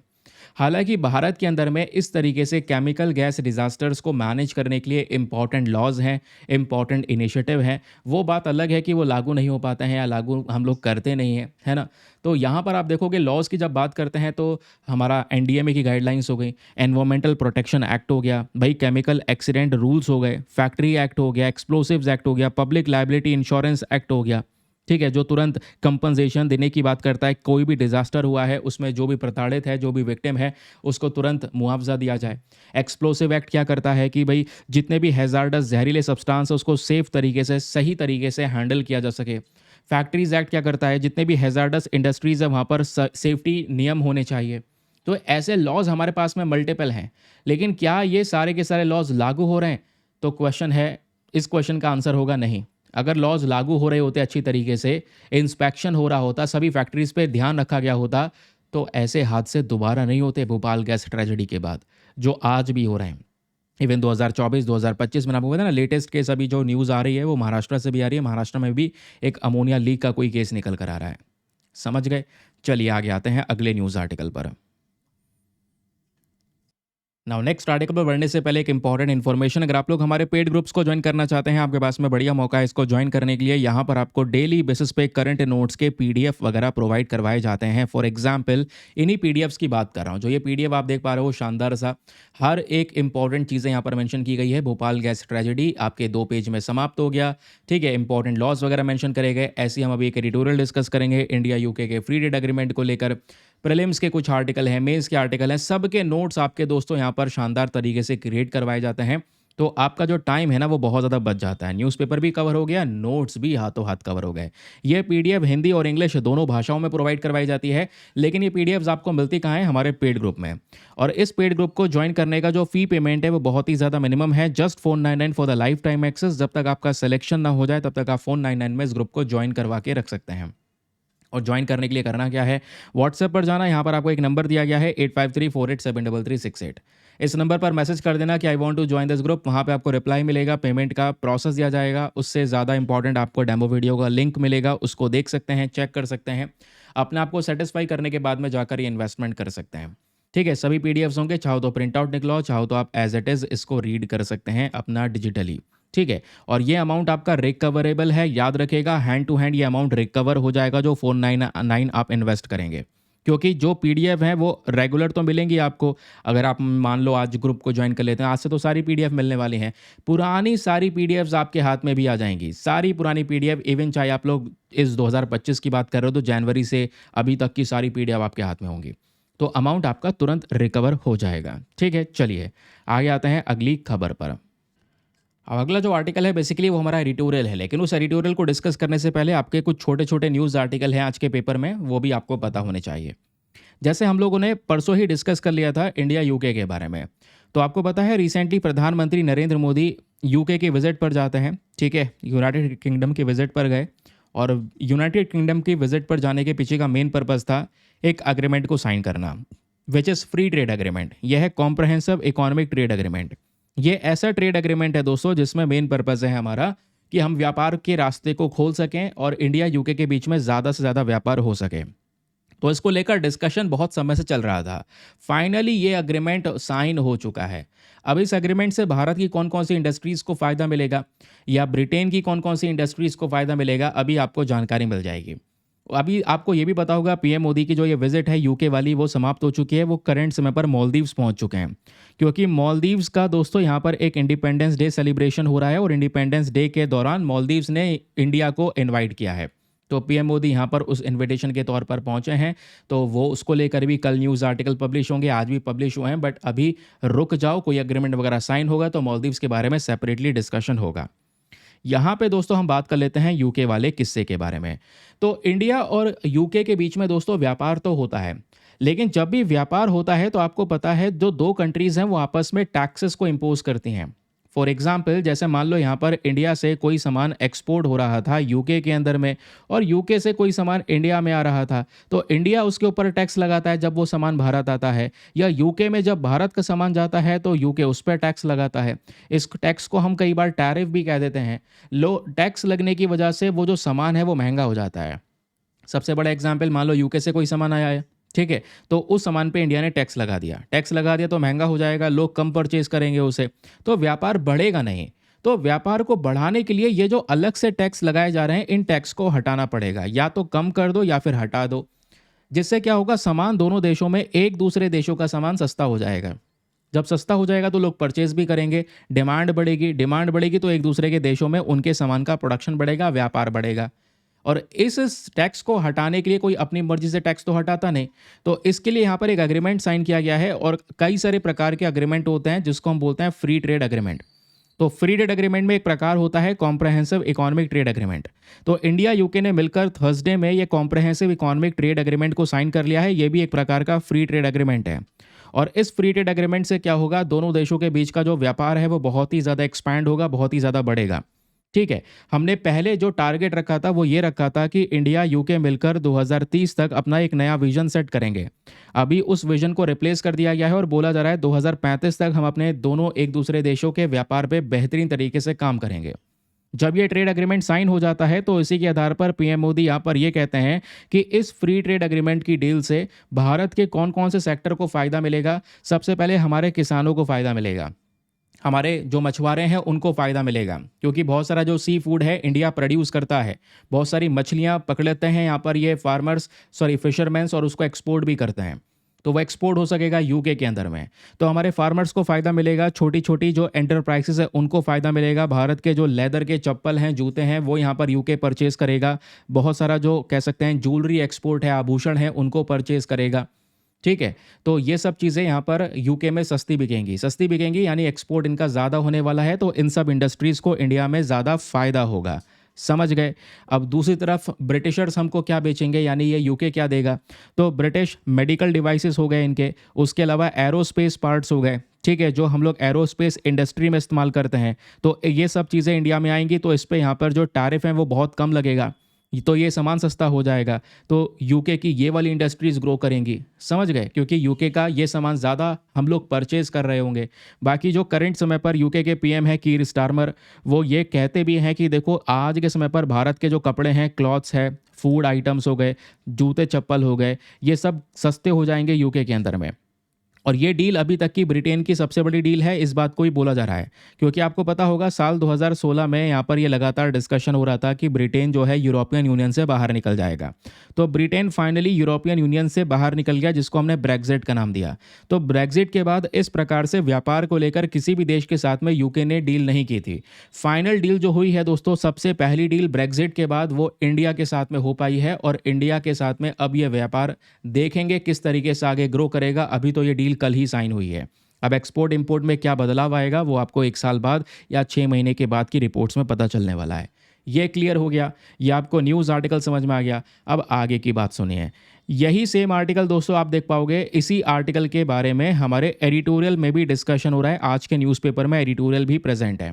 हालांकि भारत के अंदर में इस तरीके से केमिकल गैस डिजास्टर्स को मैनेज करने के लिए इंपॉर्टेंट लॉज हैं, इंपॉर्टेंट इनिशिएटिव हैं। वो बात अलग है कि वो लागू नहीं हो पाते हैं या लागू हम लोग करते नहीं हैं, है ना। तो यहाँ पर आप देखोगे लॉज की जब बात करते हैं, तो हमारा एनडीएमए की गाइडलाइंस हो गई, एनवायरमेंटल प्रोटेक्शन एक्ट हो गया, भाई केमिकल एक्सीडेंट रूल्स हो गए, फैक्ट्री एक्ट हो गया, एक्सप्लोसिव्स एक्ट हो गया, पब्लिक लायबिलिटी इंश्योरेंस एक्ट हो गया, ठीक है, जो तुरंत कंपनसेशन देने की बात करता है। कोई भी डिजास्टर हुआ है, उसमें जो भी प्रताड़ित है, जो भी विक्टिम है, उसको तुरंत मुआवजा दिया जाए। एक्सप्लोसिव एक्ट क्या करता है कि भाई जितने भी हैजार्डस जहरीले सब्सटेंस है, उसको सेफ तरीके से, सही तरीके से हैंडल किया जा सके। फैक्ट्रीज एक्ट क्या करता है, जितने भी हैजार्डस इंडस्ट्रीज है, वहाँ पर सेफ्टी नियम होने चाहिए। तो ऐसे लॉज हमारे पास में मल्टीपल हैं, लेकिन क्या ये सारे के सारे लॉज लागू हो रहे हैं? तो क्वेश्चन है, इस क्वेश्चन का आंसर होगा नहीं। अगर लॉज लागू हो रहे होते अच्छी तरीके से, इंस्पेक्शन हो रहा होता, सभी फैक्ट्रीज पे ध्यान रखा गया होता, तो ऐसे हादसे दोबारा नहीं होते भोपाल गैस ट्रेजेडी के बाद, जो आज भी हो रहे हैं। इवन 2024 2025 में आपको पता है ना, लेटेस्ट केस अभी जो न्यूज़ आ रही है वो महाराष्ट्र से भी आ रही है। महाराष्ट्र में भी एक अमोनिया लीक का कोई केस निकल कर आ रहा है। समझ गए? चलिए आगे आते हैं अगले न्यूज़ आर्टिकल पर। नाउ नेक्स्ट आर्टिकल पर बढ़ने से पहले एक इंपॉर्टेंट इन्फॉर्मेशन, अगर आप लोग हमारे पेड ग्रुप्स को ज्वाइन करना चाहते हैं, आपके पास में बढ़िया मौका है इसको ज्वाइन करने के लिए। यहाँ पर आपको डेली बेसिस पे करंट नोट्स के पीडीएफ वगैरह प्रोवाइड करवाए जाते हैं। फॉर एग्जांपल इन्हीं पीडीएफ्स की बात कर रहा हूँ। जो ये पीडीएफ आप देख पा रहे हो शानदार सा, हर एक इंपॉर्टेंट चीज़ें यहाँ पर मेंशन की गई है। भोपाल गैस ट्रेजेडी आपके 2 पेज में समाप्त हो गया, ठीक है। इंपॉर्टेंट लॉज वगैरह मेंशन करे गए। ऐसे हम अभी एक एडिटोरियल डिस्कस करेंगे इंडिया यूके के फ्री ट्रेड एग्रीमेंट को लेकर। प्रीलिम्स के कुछ आर्टिकल हैं, मेंस के आर्टिकल हैं, सबके नोट्स आपके दोस्तों यहाँ पर शानदार तरीके से क्रिएट करवाए जाते हैं। तो आपका जो टाइम है ना वो बहुत ज़्यादा बच जाता है। न्यूज़पेपर भी कवर हो गया, नोट्स भी हाथों हाथ कवर हो गए। ये पीडीएफ हिंदी और इंग्लिश दोनों भाषाओं में प्रोवाइड करवाई जाती है, लेकिन ये पीडीएफ्स आपको मिलती कहाँ है? हमारे पेड ग्रुप में। और इस पेड ग्रुप को ज्वाइन करने का जो फ़ी पेमेंट है वो बहुत ही ज़्यादा मिनिमम है, just 499 for the lifetime access. जब तक आपका सिलेक्शन ना हो जाए तब तक आप 499 में इस ग्रुप को ज्वाइन करवा के रख सकते हैं। और ज्वाइन करने के लिए करना क्या है? व्हाट्सएप पर जाना, यहाँ पर आपको एक नंबर दिया गया है 8534873368। इस नंबर पर मैसेज कर देना कि I want to join this group. वहाँ पे आपको रिप्लाई मिलेगा, पेमेंट का प्रोसेस दिया जाएगा। उससे ज़्यादा इंपॉर्टेंट आपको डेमो वीडियो का लिंक मिलेगा, उसको देख सकते हैं, चेक कर सकते हैं। अपने आप को सेटिस्फाई करने के बाद में जाकर ये इन्वेस्टमेंट कर सकते हैं, ठीक है। सभी पीडीएफ्स होंगे, चाहो तो प्रिंट आउट निकलाओ, चाहो तो आप एज इट इज़ इसको रीड कर सकते हैं अपना डिजिटली, ठीक है। और ये अमाउंट आपका रिकवरेबल है, याद रखिएगा। हैंड टू हैंड ये अमाउंट रिकवर हो जाएगा जो 499 आप इन्वेस्ट करेंगे, क्योंकि जो पीडीएफ है वो रेगुलर तो मिलेंगी आपको। अगर आप मान लो आज ग्रुप को ज्वाइन कर लेते हैं, आज से तो सारी पीडीएफ मिलने वाली हैं। पुरानी सारी पीडीएफ्स आपके हाथ में भी आ जाएंगी, सारी पुरानी पीडीएफ। इवन चाहे आप लोग इस 2025 की बात कर रहे हो तो जनवरी से अभी तक की सारी पीडीएफ आपके हाथ में होंगी। तो अमाउंट आपका तुरंत रिकवर हो जाएगा, ठीक है। चलिए आगे आते हैं अगली खबर पर। अब अगला जो आर्टिकल है बेसिकली वो हमारा एडिटोरियल है, लेकिन उस एडिटोरियल को डिस्कस करने से पहले आपके कुछ छोटे छोटे न्यूज़ आर्टिकल हैं आज के पेपर में, वो भी आपको पता होने चाहिए। जैसे हम लोगों ने परसों ही डिस्कस कर लिया था इंडिया यूके के बारे में, तो आपको पता है रिसेंटली प्रधानमंत्री नरेंद्र मोदी यूके के विजिट पर जाते हैं, ठीक है। यूनाइटेड किंगडम के विजिट पर गए, और यूनाइटेड किंगडम की विजिट पर जाने के पीछे का मेन पर्पज़ था एक अग्रीमेंट को साइन करना, which is free trade agreement. यह है कॉम्प्रहेंसिव इकोनॉमिक ट्रेड एग्रीमेंट। ये ऐसा ट्रेड एग्रीमेंट है दोस्तों जिसमें मेन पर्पज़ है हमारा कि हम व्यापार के रास्ते को खोल सकें और इंडिया यूके के बीच में ज़्यादा से ज़्यादा व्यापार हो सके। तो इसको लेकर डिस्कशन बहुत समय से चल रहा था। फाइनली ये अग्रीमेंट साइन हो चुका है। अब इस अग्रीमेंट से भारत की कौन कौन सी इंडस्ट्रीज़ को फ़ायदा मिलेगा, या ब्रिटेन की कौन कौन सी इंडस्ट्रीज़ को फ़ायदा मिलेगा, अभी आपको जानकारी मिल जाएगी। अभी आपको ये भी पता होगा पीएम मोदी की जो ये विजिट है यूके वाली वो समाप्त हो चुकी है। वो करंट समय पर मालदीव्स पहुंच चुके हैं, क्योंकि मालदीव्स का दोस्तों यहाँ पर एक इंडिपेंडेंस डे सेलिब्रेशन हो रहा है, और इंडिपेंडेंस डे के दौरान मालदीव्स ने इंडिया को इनवाइट किया है। तो पीएम मोदी यहाँ पर उस इनविटेशन के तौर पर पहुँचे हैं। तो वो उसको लेकर भी कल न्यूज़ आर्टिकल पब्लिश होंगे, आज भी पब्लिश हुए हैं। बट अभी रुक जाओ, कोई एग्रीमेंट वगैरह साइन होगा तो मालदीव्स के बारे में सेपरेटली डिस्कशन होगा। यहाँ पे दोस्तों हम बात कर लेते हैं यूके वाले किस्से के बारे में। तो इंडिया और यूके के बीच में दोस्तों व्यापार तो होता है, लेकिन जब भी व्यापार होता है तो आपको पता है जो 2 कंट्रीज़ हैं वो आपस में टैक्सेस को इम्पोज करती हैं। फॉर एग्जाम्पल जैसे मान लो यहाँ पर इंडिया से कोई सामान एक्सपोर्ट हो रहा था यूके के अंदर में, और यूके से कोई सामान इंडिया में आ रहा था, तो इंडिया उसके ऊपर टैक्स लगाता है जब वो सामान भारत आता है, या यूके में जब भारत का सामान जाता है तो यूके उस पर टैक्स लगाता है। इस टैक्स को हम कई बार टैरिफ भी कह देते हैं। लो टैक्स लगने की वजह से वो जो सामान है वो महंगा हो जाता है। सबसे बड़ा एग्जाम्पल, मान लो यूके से कोई सामान आया है, ठीक है, तो उस सामान पे इंडिया ने टैक्स लगा दिया। टैक्स लगा दिया तो महंगा हो जाएगा, लोग कम परचेज करेंगे उसे, तो व्यापार बढ़ेगा नहीं। तो व्यापार को बढ़ाने के लिए ये जो अलग से टैक्स लगाए जा रहे हैं, इन टैक्स को हटाना पड़ेगा, या तो कम कर दो या फिर हटा दो। जिससे क्या होगा, सामान दोनों देशों में एक दूसरे देशों का सामान सस्ता हो जाएगा। जब सस्ता हो जाएगा तो लोग परचेज भी करेंगे, डिमांड बढ़ेगी, डिमांड बढ़ेगी तो एक दूसरे के देशों में उनके सामान का प्रोडक्शन बढ़ेगा, व्यापार बढ़ेगा। और इस टैक्स को हटाने के लिए कोई अपनी मर्जी से टैक्स तो हटाता नहीं, तो इसके लिए यहाँ पर एक एग्रीमेंट साइन किया गया है। और कई सारे प्रकार के एग्रीमेंट होते हैं जिसको हम बोलते हैं फ्री ट्रेड एग्रीमेंट। तो फ्री ट्रेड एग्रीमेंट में एक प्रकार होता है कॉम्प्रहेंसिव इकोनॉमिक ट्रेड एग्रीमेंट। तो इंडिया यूके ने मिलकर थर्सडे में ये कॉम्प्रहेंसिव इकोनॉमिक ट्रेड एग्रीमेंट को साइन कर लिया है। ये भी एक प्रकार का फ्री ट्रेड एग्रीमेंट है। और इस फ्री ट्रेड एग्रीमेंट से क्या होगा, दोनों देशों के बीच का जो व्यापार है वो बहुत ही ज़्यादा एक्सपैंड होगा, बहुत ही ज़्यादा बढ़ेगा। ठीक है। हमने पहले जो टारगेट रखा था वो ये रखा था कि इंडिया यूके मिलकर 2030 तक अपना एक नया विजन सेट करेंगे। अभी उस विजन को रिप्लेस कर दिया गया है और बोला जा रहा है 2035 तक हम अपने दोनों एक दूसरे देशों के व्यापार पे बेहतरीन तरीके से काम करेंगे। जब ये ट्रेड एग्रीमेंट साइन हो जाता है तो इसी के आधार पर पीएम मोदी यहाँ पर ये कहते हैं कि इस फ्री ट्रेड एग्रीमेंट की डील से भारत के कौन कौन से सेक्टर को फ़ायदा मिलेगा। सबसे पहले हमारे किसानों को फ़ायदा मिलेगा, हमारे जो मछुआरे हैं उनको फ़ायदा मिलेगा, क्योंकि बहुत सारा जो सी फूड है इंडिया प्रोड्यूस करता है। बहुत सारी मछलियाँ पकड़ लेते हैं यहाँ पर ये फार्मर्स, सॉरी फिशरमैन्स, और उसको एक्सपोर्ट भी करते हैं। तो वो एक्सपोर्ट हो सकेगा यूके के अंदर में। तो हमारे फार्मर्स को फ़ायदा मिलेगा, छोटी छोटी जो एंटरप्राइजेस है उनको फ़ायदा मिलेगा। भारत के जो लेदर के चप्पल हैं, जूते हैं, वो यहाँ पर यूके परचेज करेगा। बहुत सारा जो कह सकते हैं ज्वेलरी एक्सपोर्ट है, आभूषण है, उनको परचेज करेगा। ठीक है। तो ये सब चीज़ें यहाँ पर यूके में सस्ती बिकेंगी यानी एक्सपोर्ट इनका ज़्यादा होने वाला है। तो इन सब इंडस्ट्रीज़ को इंडिया में ज़्यादा फ़ायदा होगा। समझ गए। अब दूसरी तरफ ब्रिटिशर्स हमको क्या बेचेंगे, यानी ये यूके क्या देगा। तो ब्रिटिश मेडिकल डिवाइसेस हो गए इनके, उसके अलावा एरोस्पेस पार्ट्स हो गए। ठीक है, जो हम लोग एरोस्पेस इंडस्ट्री में इस्तेमाल करते हैं, तो ये सब चीज़ें इंडिया में आएंगी। तो इस पे यहाँ पर जो टैरिफ है वो बहुत कम लगेगा, तो ये सामान सस्ता हो जाएगा। तो यूके की ये वाली इंडस्ट्रीज़ ग्रो करेंगी। समझ गए, क्योंकि यूके का ये सामान ज़्यादा हम लोग परचेज़ कर रहे होंगे। बाकी जो करंट समय पर यूके के पीएम है कीर स्टारमर, वो ये कहते भी हैं कि देखो आज के समय पर भारत के जो कपड़े हैं, क्लॉथ्स है, फूड आइटम्स हो गए, जूते चप्पल हो गए, ये सब सस्ते हो जाएंगे यूके के अंदर में। और ये डील अभी तक की ब्रिटेन की सबसे बड़ी डील है, इस बात को ही बोला जा रहा है। क्योंकि आपको पता होगा साल 2016 में यहाँ पर ये लगातार डिस्कशन हो रहा था कि ब्रिटेन जो है यूरोपियन यूनियन से बाहर निकल जाएगा। तो ब्रिटेन फाइनली यूरोपियन यूनियन से बाहर निकल गया, जिसको हमने ब्रेक्जिट का नाम दिया। तो ब्रेक्जिट के बाद इस प्रकार से व्यापार को लेकर किसी भी देश के साथ में यूके ने डील नहीं की थी। फाइनल डील जो हुई है दोस्तों, सबसे पहली डील ब्रेक्जिट के बाद वो इंडिया के साथ में हो पाई है। और इंडिया के साथ में अब ये व्यापार देखेंगे किस तरीके से आगे ग्रो करेगा। अभी तो ये डील कल ही साइन हुई है। अब एक्सपोर्ट इंपोर्ट में क्या बदलाव आएगा वो आपको 1 साल बाद या 6 महीने के बाद की रिपोर्ट्स में पता चलने वाला है। ये क्लियर हो गया, ये आपको न्यूज़ आर्टिकल समझ में आ गया। अब आगे की बात सुनिए। यही सेम आर्टिकल दोस्तों आप देख पाओगे, इसी आर्टिकल के बारे में हमारे एडिटोरियल में भी डिस्कशन हो रहा है। आज के न्यूज़पेपर में एडिटोरियल भी प्रेजेंट है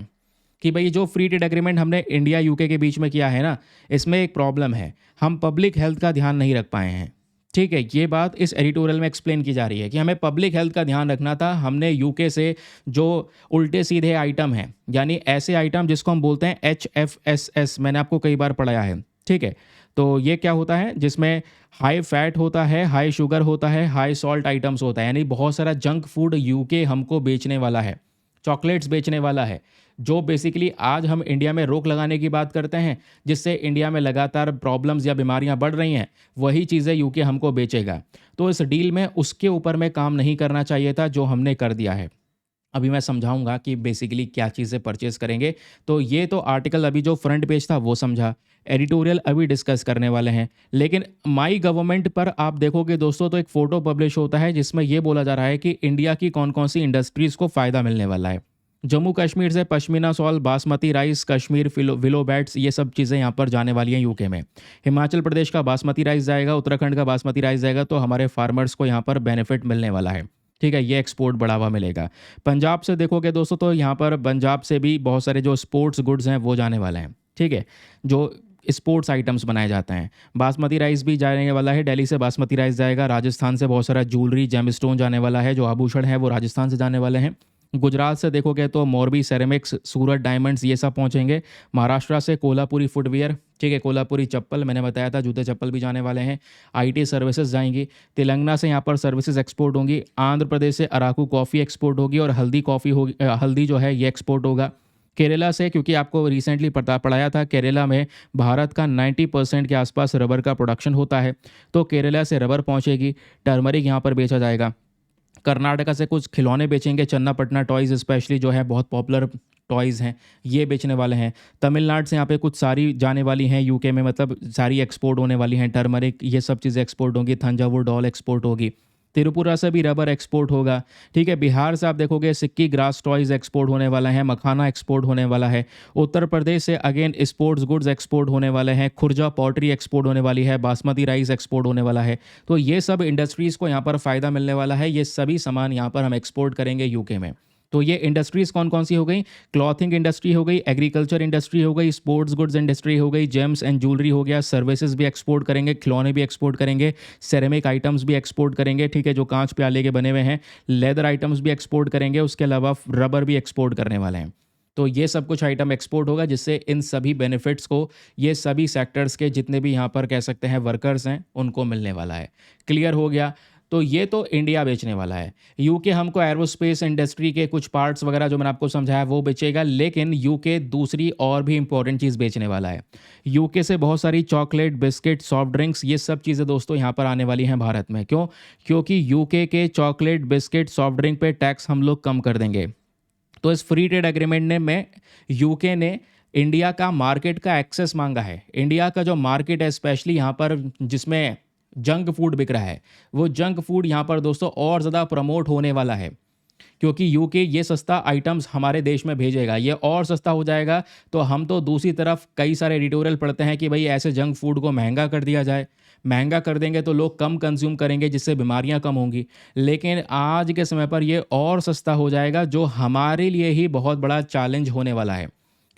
कि भाई जो फ्री ट्रेड एग्रीमेंट हमने इंडिया यूके के बीच में किया है ना, इसमें एक प्रॉब्लम है, हम पब्लिक हेल्थ का ध्यान नहीं रख पाए हैं। ठीक है, ये बात इस एडिटोरियल में एक्सप्लेन की जा रही है कि हमें पब्लिक हेल्थ का ध्यान रखना था। हमने यूके से जो उल्टे सीधे आइटम हैं, यानी ऐसे आइटम जिसको हम बोलते हैं HFSS, मैंने आपको कई बार पढ़ाया है। ठीक है, तो ये क्या होता है, जिसमें हाई फैट होता है, हाई शुगर होता है, हाई सॉल्ट आइटम्स होता है, यानी बहुत सारा जंक फूड यूके हमको बेचने वाला है, चॉकलेट्स बेचने वाला है, जो बेसिकली आज हम इंडिया में रोक लगाने की बात करते हैं, जिससे इंडिया में लगातार प्रॉब्लम्स या बीमारियां बढ़ रही हैं, वही चीज़ें यूके हमको बेचेगा। तो इस डील में उसके ऊपर में काम नहीं करना चाहिए था जो हमने कर दिया है। अभी मैं समझाऊंगा कि बेसिकली क्या चीज़ें परचेज करेंगे। तो ये तो आर्टिकल अभी जो फ्रंट पेज था वो समझा, एडिटोरियल अभी डिस्कस करने वाले हैं। लेकिन माई गवर्नमेंट पर आप देखोगे दोस्तों तो एक फ़ोटो पब्लिश होता है जिसमें ये बोला जा रहा है कि इंडिया की कौन कौन सी इंडस्ट्रीज़ को फ़ायदा मिलने वाला है। जम्मू कश्मीर से pashmina shawl, basmati rice, Kashmir willow bats, ये सब चीज़ें यहाँ पर जाने वाली हैं यूके में। हिमाचल प्रदेश का बासमती राइस जाएगा, उत्तराखंड का बासमती राइस जाएगा, तो हमारे फार्मर्स को यहाँ पर बेनिफिट मिलने वाला है। ठीक है, ये एक्सपोर्ट बढ़ावा मिलेगा। पंजाब से देखोगे दोस्तों तो यहाँ पर पंजाब से भी बहुत सारे जो स्पोर्ट्स गुड्स हैं वो जाने वाले हैं। ठीक है, जो स्पोर्ट्स आइटम्स बनाए जाते हैं। बासमती राइस भी जाने वाला है, दिल्ली से बासमती राइस जाएगा। राजस्थान से बहुत सारा ज्वेलरी, जेमस्टोन जाने वाला है, जो आभूषण है वो राजस्थान से जाने वाले हैं। गुजरात से देखोगे तो मोरबी सेरेमिक्स, सूरत डायमंड्स, ये सब पहुंचेंगे। महाराष्ट्र से कोल्हापुरी फुटवियर, ठीक है, कोल्हापुरी चप्पल मैंने बताया था, जूते चप्पल भी जाने वाले हैं। आईटी सर्विसेज जाएंगी। तेलंगाना से यहाँ पर सर्विसेज एक्सपोर्ट होंगी। आंध्र प्रदेश से अराकू कॉफ़ी एक्सपोर्ट होगी और हल्दी कॉफ़ी होगी, हल्दी जो है ये एक्सपोर्ट होगा। केरला से, क्योंकि आपको रिसेंटली पढ़ाया था, केरला में भारत का 90% के आसपास रबर का प्रोडक्शन होता है, तो केरला से रबर पहुँचेगी। टर्मरिक यहाँ पर बेचा जाएगा। कर्नाटका से कुछ खिलौने बेचेंगे, चन्नापटना टॉयज़ स्पेशली जो है बहुत पॉपुलर टॉयज़ हैं, ये बेचने वाले हैं। तमिलनाडु से यहाँ पे कुछ सारी जाने वाली हैं यूके में, मतलब सारी एक्सपोर्ट होने वाली हैं। टर्मरिक, ये सब चीज़ें एक्सपोर्ट होंगी। थंजावुर डॉल एक्सपोर्ट होगी। त्रिपुरा से भी रबर एक्सपोर्ट होगा। ठीक है, बिहार से आप देखोगे सिक्की ग्रास टॉयज़ एक्सपोर्ट होने वाला है, मखाना एक्सपोर्ट होने वाला है। उत्तर प्रदेश से अगेन स्पोर्ट्स गुड्स एक्सपोर्ट होने वाले हैं, खुर्जा पॉटरी एक्सपोर्ट होने वाली है, बासमती राइस एक्सपोर्ट होने वाला है। तो ये सब इंडस्ट्रीज़ को यहाँ पर फ़ायदा मिलने वाला है। ये सभी सामान यहाँ पर हम एक्सपोर्ट करेंगे यूके में। तो ये इंडस्ट्रीज़ कौन कौन सी हो गई? क्लॉथिंग इंडस्ट्री हो गई, एग्रीकल्चर इंडस्ट्री हो गई, स्पोर्ट्स गुड्स इंडस्ट्री हो गई, जेम्स एंड ज्वेलरी हो गया, सर्विसेज भी एक्सपोर्ट करेंगे, खिलौने भी एक्सपोर्ट करेंगे, सेरेमिक आइटम्स भी एक्सपोर्ट करेंगे। ठीक है, जो कांच प्याले के बने हुए हैं, लेदर आइटम्स भी एक्सपोर्ट करेंगे, उसके अलावा रबर भी एक्सपोर्ट करने वाले हैं। तो ये सब कुछ आइटम एक्सपोर्ट होगा, जिससे इन सभी बेनिफिट्स को ये सभी सेक्टर्स के जितने भी यहाँ पर कह सकते हैं वर्कर्स हैं उनको मिलने वाला है। क्लियर हो गया? तो ये तो इंडिया बेचने वाला है। यूके हमको एरोस्पेस इंडस्ट्री के कुछ पार्ट्स वगैरह जो मैंने आपको समझाया वो बेचेगा, लेकिन यूके दूसरी और भी इंपॉर्टेंट चीज़ बेचने वाला है। यूके से बहुत सारी चॉकलेट, बिस्किट, सॉफ्ट ड्रिंक्स, ये सब चीज़ें दोस्तों यहाँ पर आने वाली हैं भारत में। क्यों? क्योंकि यूके के चॉकलेट, बिस्किट, सॉफ्ट ड्रिंक पे टैक्स हम लोग कम कर देंगे। तो इस फ्री ट्रेड एग्रीमेंट ने में यूके ने इंडिया का मार्केट का एक्सेस मांगा है। इंडिया का जो मार्केट है स्पेशली यहाँ पर जिसमें जंक फूड बिक रहा है, वो जंक फूड यहाँ पर दोस्तों और ज़्यादा प्रमोट होने वाला है, क्योंकि यूके ये सस्ता आइटम्स हमारे देश में भेजेगा, ये और सस्ता हो जाएगा। तो हम तो दूसरी तरफ कई सारे एडिटोरियल पढ़ते हैं कि भाई ऐसे जंक फूड को महंगा कर दिया जाए। महंगा कर देंगे तो लोग कम कंज्यूम करेंगे, जिससे बीमारियां कम होंगी। लेकिन आज के समय पर ये और सस्ता हो जाएगा, जो हमारे लिए ही बहुत बड़ा चैलेंज होने वाला है,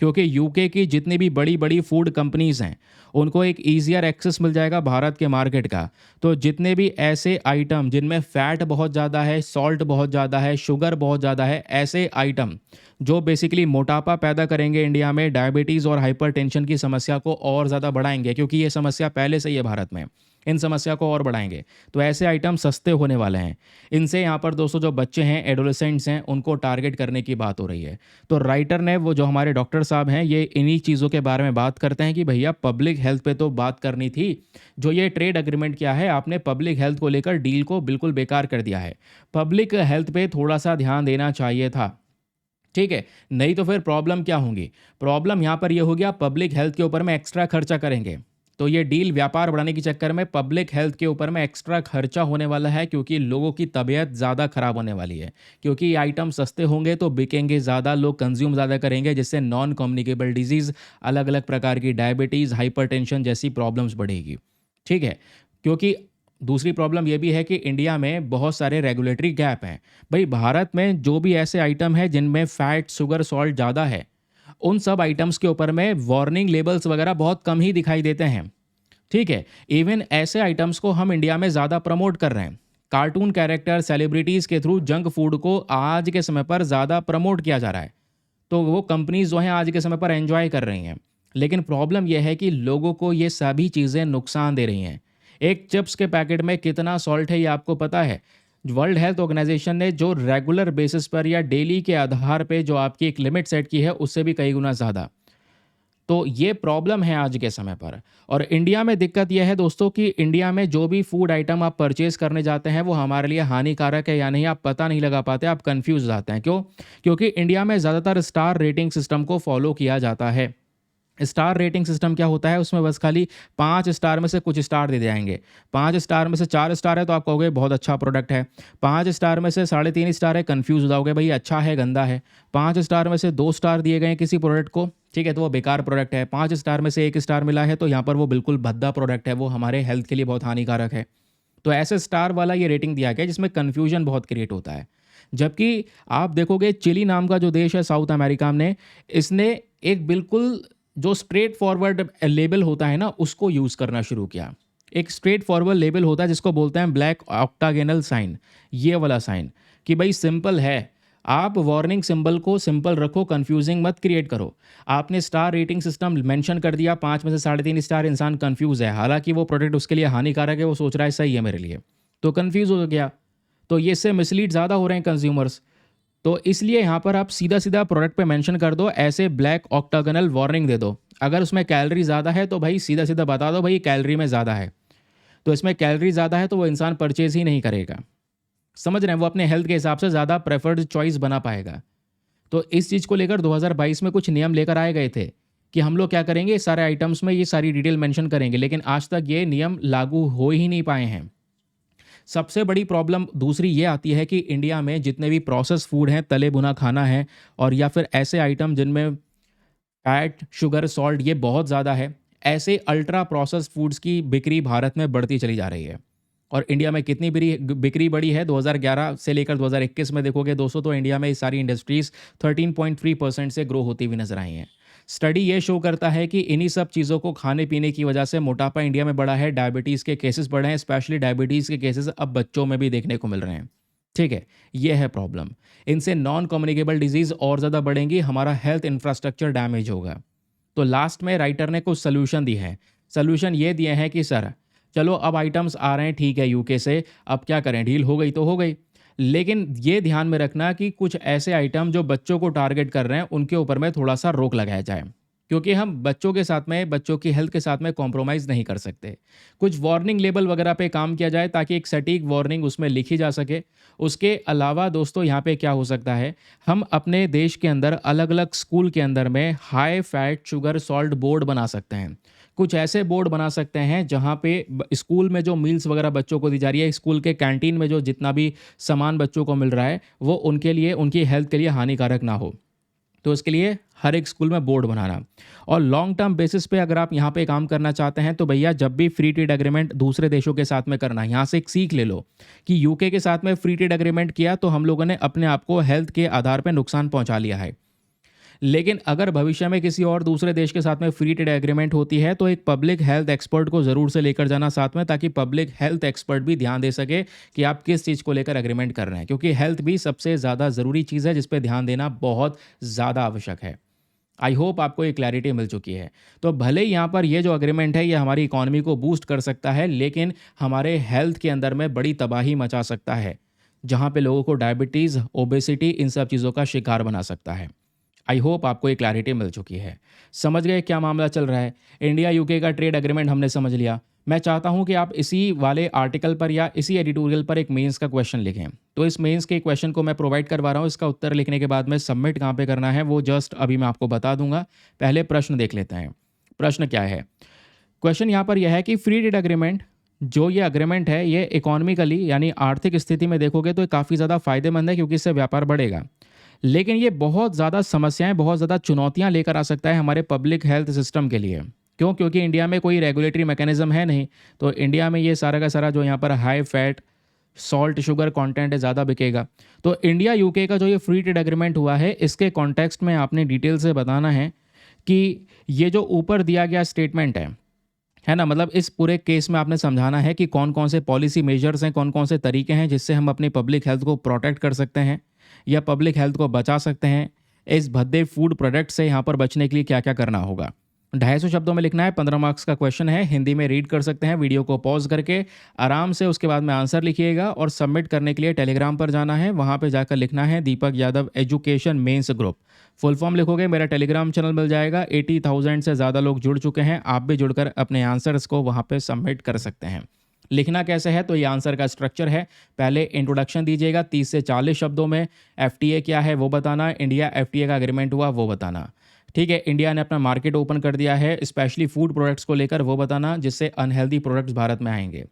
क्योंकि यूके की जितनी भी बड़ी बड़ी फूड कंपनीज़ हैं उनको एक ईजियर एक्सेस मिल जाएगा भारत के मार्केट का। तो जितने भी ऐसे आइटम जिनमें फ़ैट बहुत ज़्यादा है, सॉल्ट बहुत ज़्यादा है, शुगर बहुत ज़्यादा है, ऐसे आइटम जो बेसिकली मोटापा पैदा करेंगे इंडिया में, डायबिटीज़ और हाइपरटेंशन की समस्या को और ज़्यादा बढ़ाएंगे, क्योंकि ये समस्या पहले से ही है भारत में, इन समस्या को और बढ़ाएंगे। तो ऐसे आइटम सस्ते होने वाले हैं। इनसे यहाँ पर दोस्तों जो बच्चे हैं, एडोलेसेंट्स हैं, उनको टारगेट करने की बात हो रही है। तो राइटर ने, वो जो हमारे डॉक्टर साहब हैं, ये इन्हीं चीज़ों के बारे में बात करते हैं कि भैया पब्लिक हेल्थ पे तो बात करनी थी। जो ये ट्रेड एग्रीमेंट किया है आपने, पब्लिक हेल्थ को लेकर डील को बिल्कुल बेकार कर दिया है। पब्लिक हेल्थ पे थोड़ा सा ध्यान देना चाहिए था। ठीक है, नहीं तो फिर प्रॉब्लम क्या होंगी? प्रॉब्लम यहाँ पर ये हो गया, पब्लिक हेल्थ के ऊपर में एक्स्ट्रा खर्चा करेंगे। तो ये डील व्यापार बढ़ाने के चक्कर में पब्लिक हेल्थ के ऊपर में एक्स्ट्रा खर्चा होने वाला है, क्योंकि लोगों की तबीयत ज़्यादा ख़राब होने वाली है। क्योंकि ये आइटम सस्ते होंगे तो बिकेंगे ज़्यादा, लोग कंज्यूम ज़्यादा करेंगे, जिससे नॉन कम्युनिकेबल डिजीज़, अलग अलग प्रकार की डायबिटीज़, हाइपरटेंशन जैसी प्रॉब्लम्स बढ़ेगी। ठीक है, क्योंकि दूसरी प्रॉब्लम ये भी है कि इंडिया में बहुत सारे रेगुलेटरी गैप हैं। भाई भारत में जो भी ऐसे आइटम है जिनमें फ़ैट, शुगर, सॉल्ट ज़्यादा है, उन सब आइटम्स के ऊपर में वार्निंग लेबल्स वगैरह बहुत कम ही दिखाई देते हैं। ठीक है, इवन ऐसे आइटम्स को हम इंडिया में ज़्यादा प्रमोट कर रहे हैं। कार्टून कैरेक्टर, सेलिब्रिटीज़ के थ्रू जंक फूड को आज के समय पर ज़्यादा प्रमोट किया जा रहा है। तो वो कंपनीज जो हैं आज के समय पर एंजॉय कर रही हैं। लेकिन प्रॉब्लम यह है कि लोगों को ये सभी चीज़ें नुकसान दे रही हैं। एक चिप्स के पैकेट में कितना सॉल्ट है ये आपको पता है? वर्ल्ड हेल्थ ऑर्गेनाइजेशन ने जो रेगुलर बेसिस पर या डेली के आधार पे जो आपकी एक लिमिट सेट की है, उससे भी कई गुना ज़्यादा। तो ये प्रॉब्लम है आज के समय पर। और इंडिया में दिक्कत यह है दोस्तों कि इंडिया में जो भी फूड आइटम आप परचेज करने जाते हैं वो हमारे लिए हानिकारक है या नहीं, आप पता नहीं लगा पाते, आप कंफ्यूज हो जाते हैं। क्यों? क्योंकि इंडिया में ज़्यादातर स्टार रेटिंग सिस्टम को फॉलो किया जाता है। स्टार रेटिंग सिस्टम क्या होता है? उसमें बस खाली 5 स्टार में से कुछ स्टार दे जाएंगे। 5 स्टार में से 4 स्टार है तो आप कहोगे बहुत अच्छा प्रोडक्ट है। 5 स्टार में से 3.5 स्टार है, कंफ्यूज हो जाओगे भाई अच्छा है गंदा है। 5 स्टार में से 2 स्टार दिए गए हैं किसी प्रोडक्ट को, ठीक है, तो वो बेकार प्रोडक्ट है। 5 स्टार में से 1 स्टार मिला है तो यहाँ पर वो बिल्कुल भद्दा प्रोडक्ट है, वो हमारे हेल्थ के लिए बहुत हानिकारक है। तो ऐसे स्टार वाला ये रेटिंग दिया गया जिसमें कन्फ्यूजन बहुत क्रिएट होता है। जबकि आप देखोगे चिली नाम का जो देश है साउथ अमेरिका में, इसने एक बिल्कुल जो स्ट्रेट फॉरवर्ड लेबल होता है ना, उसको यूज़ करना शुरू किया। एक स्ट्रेट फॉरवर्ड लेबल होता है जिसको बोलते हैं ब्लैक ऑक्टागोनल साइन, ये वाला साइन, कि भाई सिंपल है, आप वार्निंग सिंबल को सिंपल रखो, कंफ्यूजिंग मत क्रिएट करो। आपने स्टार रेटिंग सिस्टम मेंशन कर दिया, 5 में से 3.5 स्टार, इंसान कंफ्यूज है, हालांकि वो प्रोडक्ट उसके लिए हानिकारक है, वो सोच रहा है सही है मेरे लिए, तो कंफ्यूज हो गया। तो ये इससे मिसलीड ज़्यादा हो रहे हैं कंज्यूमर्स। तो इसलिए यहाँ पर आप सीधा सीधा प्रोडक्ट पे मेंशन कर दो, ऐसे ब्लैक ऑक्टागोनल वार्निंग दे दो। अगर उसमें कैलोरी ज़्यादा है तो भाई सीधा सीधा बता दो भाई कैलोरी में ज़्यादा है, तो इसमें कैलोरी ज़्यादा है तो वो इंसान परचेज ही नहीं करेगा। समझ रहे हैं? वो अपने हेल्थ के हिसाब से ज़्यादा प्रेफर्ड चॉइस बना पाएगा। तो इस चीज़ को लेकर 2022 में कुछ नियम लेकर आए गए थे कि हम लोग क्या करेंगे, सारे आइटम्स में ये सारी डिटेल मेंशन करेंगे, लेकिन आज तक ये नियम लागू हो ही नहीं पाए हैं। सबसे बड़ी प्रॉब्लम दूसरी ये आती है कि इंडिया में जितने भी प्रोसेस फूड हैं, तले भुना खाना है और या फिर ऐसे आइटम जिनमें फैट, शुगर, सॉल्ट ये बहुत ज़्यादा है, ऐसे अल्ट्रा प्रोसेस्ड फूड्स की बिक्री भारत में बढ़ती चली जा रही है। और इंडिया में कितनी बिक्री बढ़ी है 2011 से लेकर 2021 में देखोगे दोस्तों, तो इंडिया में ये सारी इंडस्ट्रीज़ 13.3% से ग्रो होती हुई नजर आई हैं। स्टडी ये शो करता है कि इन्हीं सब चीज़ों को खाने पीने की वजह से मोटापा इंडिया में बढ़ा है, डायबिटीज़ के केसेस बढ़े हैं, स्पेशली डायबिटीज़ के केसेस अब बच्चों में भी देखने को मिल रहे हैं। ठीक है, ये है प्रॉब्लम। इनसे नॉन कम्युनिकेबल डिजीज़ और ज़्यादा बढ़ेंगी, हमारा हेल्थ इंफ्रास्ट्रक्चर डैमेज होगा। तो लास्ट में राइटर ने कुछ सोल्यूशन दिए हैं। सोल्यूशन ये दिए हैं कि सर चलो अब आइटम्स आ रहे हैं, ठीक है, यूके से, अब क्या करें, डील हो गई तो हो गई। लेकिन ये ध्यान में रखना कि कुछ ऐसे आइटम जो बच्चों को टारगेट कर रहे हैं उनके ऊपर में थोड़ा सा रोक लगाया जाए, क्योंकि हम बच्चों के साथ में, बच्चों की हेल्थ के साथ में कॉम्प्रोमाइज़ नहीं कर सकते। कुछ वार्निंग लेबल वगैरह पे काम किया जाए ताकि एक सटीक वार्निंग उसमें लिखी जा सके। उसके अलावा दोस्तों यहाँ पे क्या हो सकता है, हम अपने देश के अंदर अलग अलग स्कूल के अंदर में high fat sugar salt board बना सकते हैं। कुछ ऐसे बोर्ड बना सकते हैं जहाँ पे स्कूल में जो मील्स वगैरह बच्चों को दी जा रही है, स्कूल के कैंटीन में जो जितना भी सामान बच्चों को मिल रहा है, वो उनके लिए, उनकी हेल्थ के लिए हानिकारक ना हो। तो इसके लिए हर एक स्कूल में बोर्ड बनाना। और लॉन्ग टर्म बेसिस पे अगर आप यहाँ पे काम करना चाहते हैं तो भैया जब भी फ्री ट्रेड एग्रीमेंट दूसरे देशों के साथ में करना है, यहाँ से एक सीख ले लो कि यूके के साथ में फ्री ट्रेड एग्रीमेंट किया तो हम लोगों ने अपने आप को हेल्थ के आधार पर नुकसान पहुँचा लिया है। लेकिन अगर भविष्य में किसी और दूसरे देश के साथ में फ्री ट्रेड एग्रीमेंट होती है तो एक पब्लिक हेल्थ एक्सपर्ट को ज़रूर से लेकर जाना साथ में, ताकि पब्लिक हेल्थ एक्सपर्ट भी ध्यान दे सके कि आप किस चीज़ को लेकर एग्रीमेंट कर रहे हैं, क्योंकि हेल्थ भी सबसे ज़्यादा ज़रूरी चीज़ है जिस पे ध्यान देना बहुत ज़्यादा आवश्यक है। आई होप आपको ये क्लैरिटी मिल चुकी है। तो भले ही यहाँ पर ये जो एग्रीमेंट है ये हमारी इकोनॉमी को बूस्ट कर सकता है, लेकिन हमारे हेल्थ के अंदर में बड़ी तबाही मचा सकता है, जहाँ पे लोगों को डायबिटीज़, ओबेसिटी, इन सब चीज़ों का शिकार बना सकता है। आई होप आपको ये क्लैरिटी मिल चुकी है। समझ गए क्या मामला चल रहा है। इंडिया यूके का ट्रेड एग्रीमेंट हमने समझ लिया। मैं चाहता हूं कि आप इसी वाले आर्टिकल पर या इसी एडिटोरियल पर एक मेंस का क्वेश्चन लिखें। तो इस मेंस के क्वेश्चन को मैं प्रोवाइड करवा रहा हूं। इसका उत्तर लिखने के बाद में सबमिट कहाँ पे करना है वो जस्ट अभी मैं आपको बता दूंगा। पहले प्रश्न देख लेते हैं। प्रश्न क्या है? क्वेश्चन यहाँ पर यह है कि फ्री ट्रेड एग्रीमेंट, जो ये एग्रीमेंट है, ये इकोनॉमिकली यानी आर्थिक स्थिति में देखोगे तो काफ़ी ज़्यादा फायदेमंद है, क्योंकि इससे व्यापार बढ़ेगा। लेकिन ये बहुत ज़्यादा समस्याएं, बहुत ज़्यादा चुनौतियां लेकर आ सकता है हमारे पब्लिक हेल्थ सिस्टम के लिए। क्यों? क्योंकि इंडिया में कोई रेगुलेटरी मैकेनिज्म है नहीं। तो इंडिया में ये सारा का सारा जो यहाँ पर high fat salt sugar content है, ज़्यादा बिकेगा। तो इंडिया यूके का जो ये फ्री ट्रेड एग्रीमेंट हुआ है, इसके कॉन्टेक्स्ट में आपने डिटेल से बताना है कि ये जो ऊपर दिया गया स्टेटमेंट है ना, मतलब इस पूरे केस में आपने समझाना है कि कौन कौन से पॉलिसी मेजर्स हैं, कौन कौन से तरीके हैं जिससे हम अपनी पब्लिक हेल्थ को प्रोटेक्ट कर सकते हैं या पब्लिक हेल्थ को बचा सकते हैं। इस भद्दे फूड प्रोडक्ट से यहाँ पर बचने के लिए क्या क्या करना होगा। 250 शब्दों में लिखना है। 15 मार्क्स का क्वेश्चन है, हिंदी में रीड कर सकते हैं। वीडियो को पॉज करके आराम से उसके बाद में आंसर लिखिएगा और सबमिट करने के लिए टेलीग्राम पर जाना है। वहाँ पे जाकर लिखना है Deepak Yadav education mains group. Full form लिखोगे, मेरा टेलीग्राम चैनल मिल जाएगा। 80,000 से ज़्यादा लोग जुड़ चुके हैं। आप भी जुड़कर अपने आंसर्स को वहाँ पर सबमिट कर सकते हैं। लिखना कैसे है, तो ये आंसर का स्ट्रक्चर है। पहले इंट्रोडक्शन दीजिएगा 30 से 40 शब्दों में। एफटीए क्या है वो बताना, इंडिया एफटीए का एग्रीमेंट हुआ वो बताना। ठीक है, इंडिया ने अपना मार्केट ओपन कर दिया है स्पेशली फूड प्रोडक्ट्स को लेकर, वो बताना, जिससे अनहेल्दी प्रोडक्ट्स भारत में आएंगे।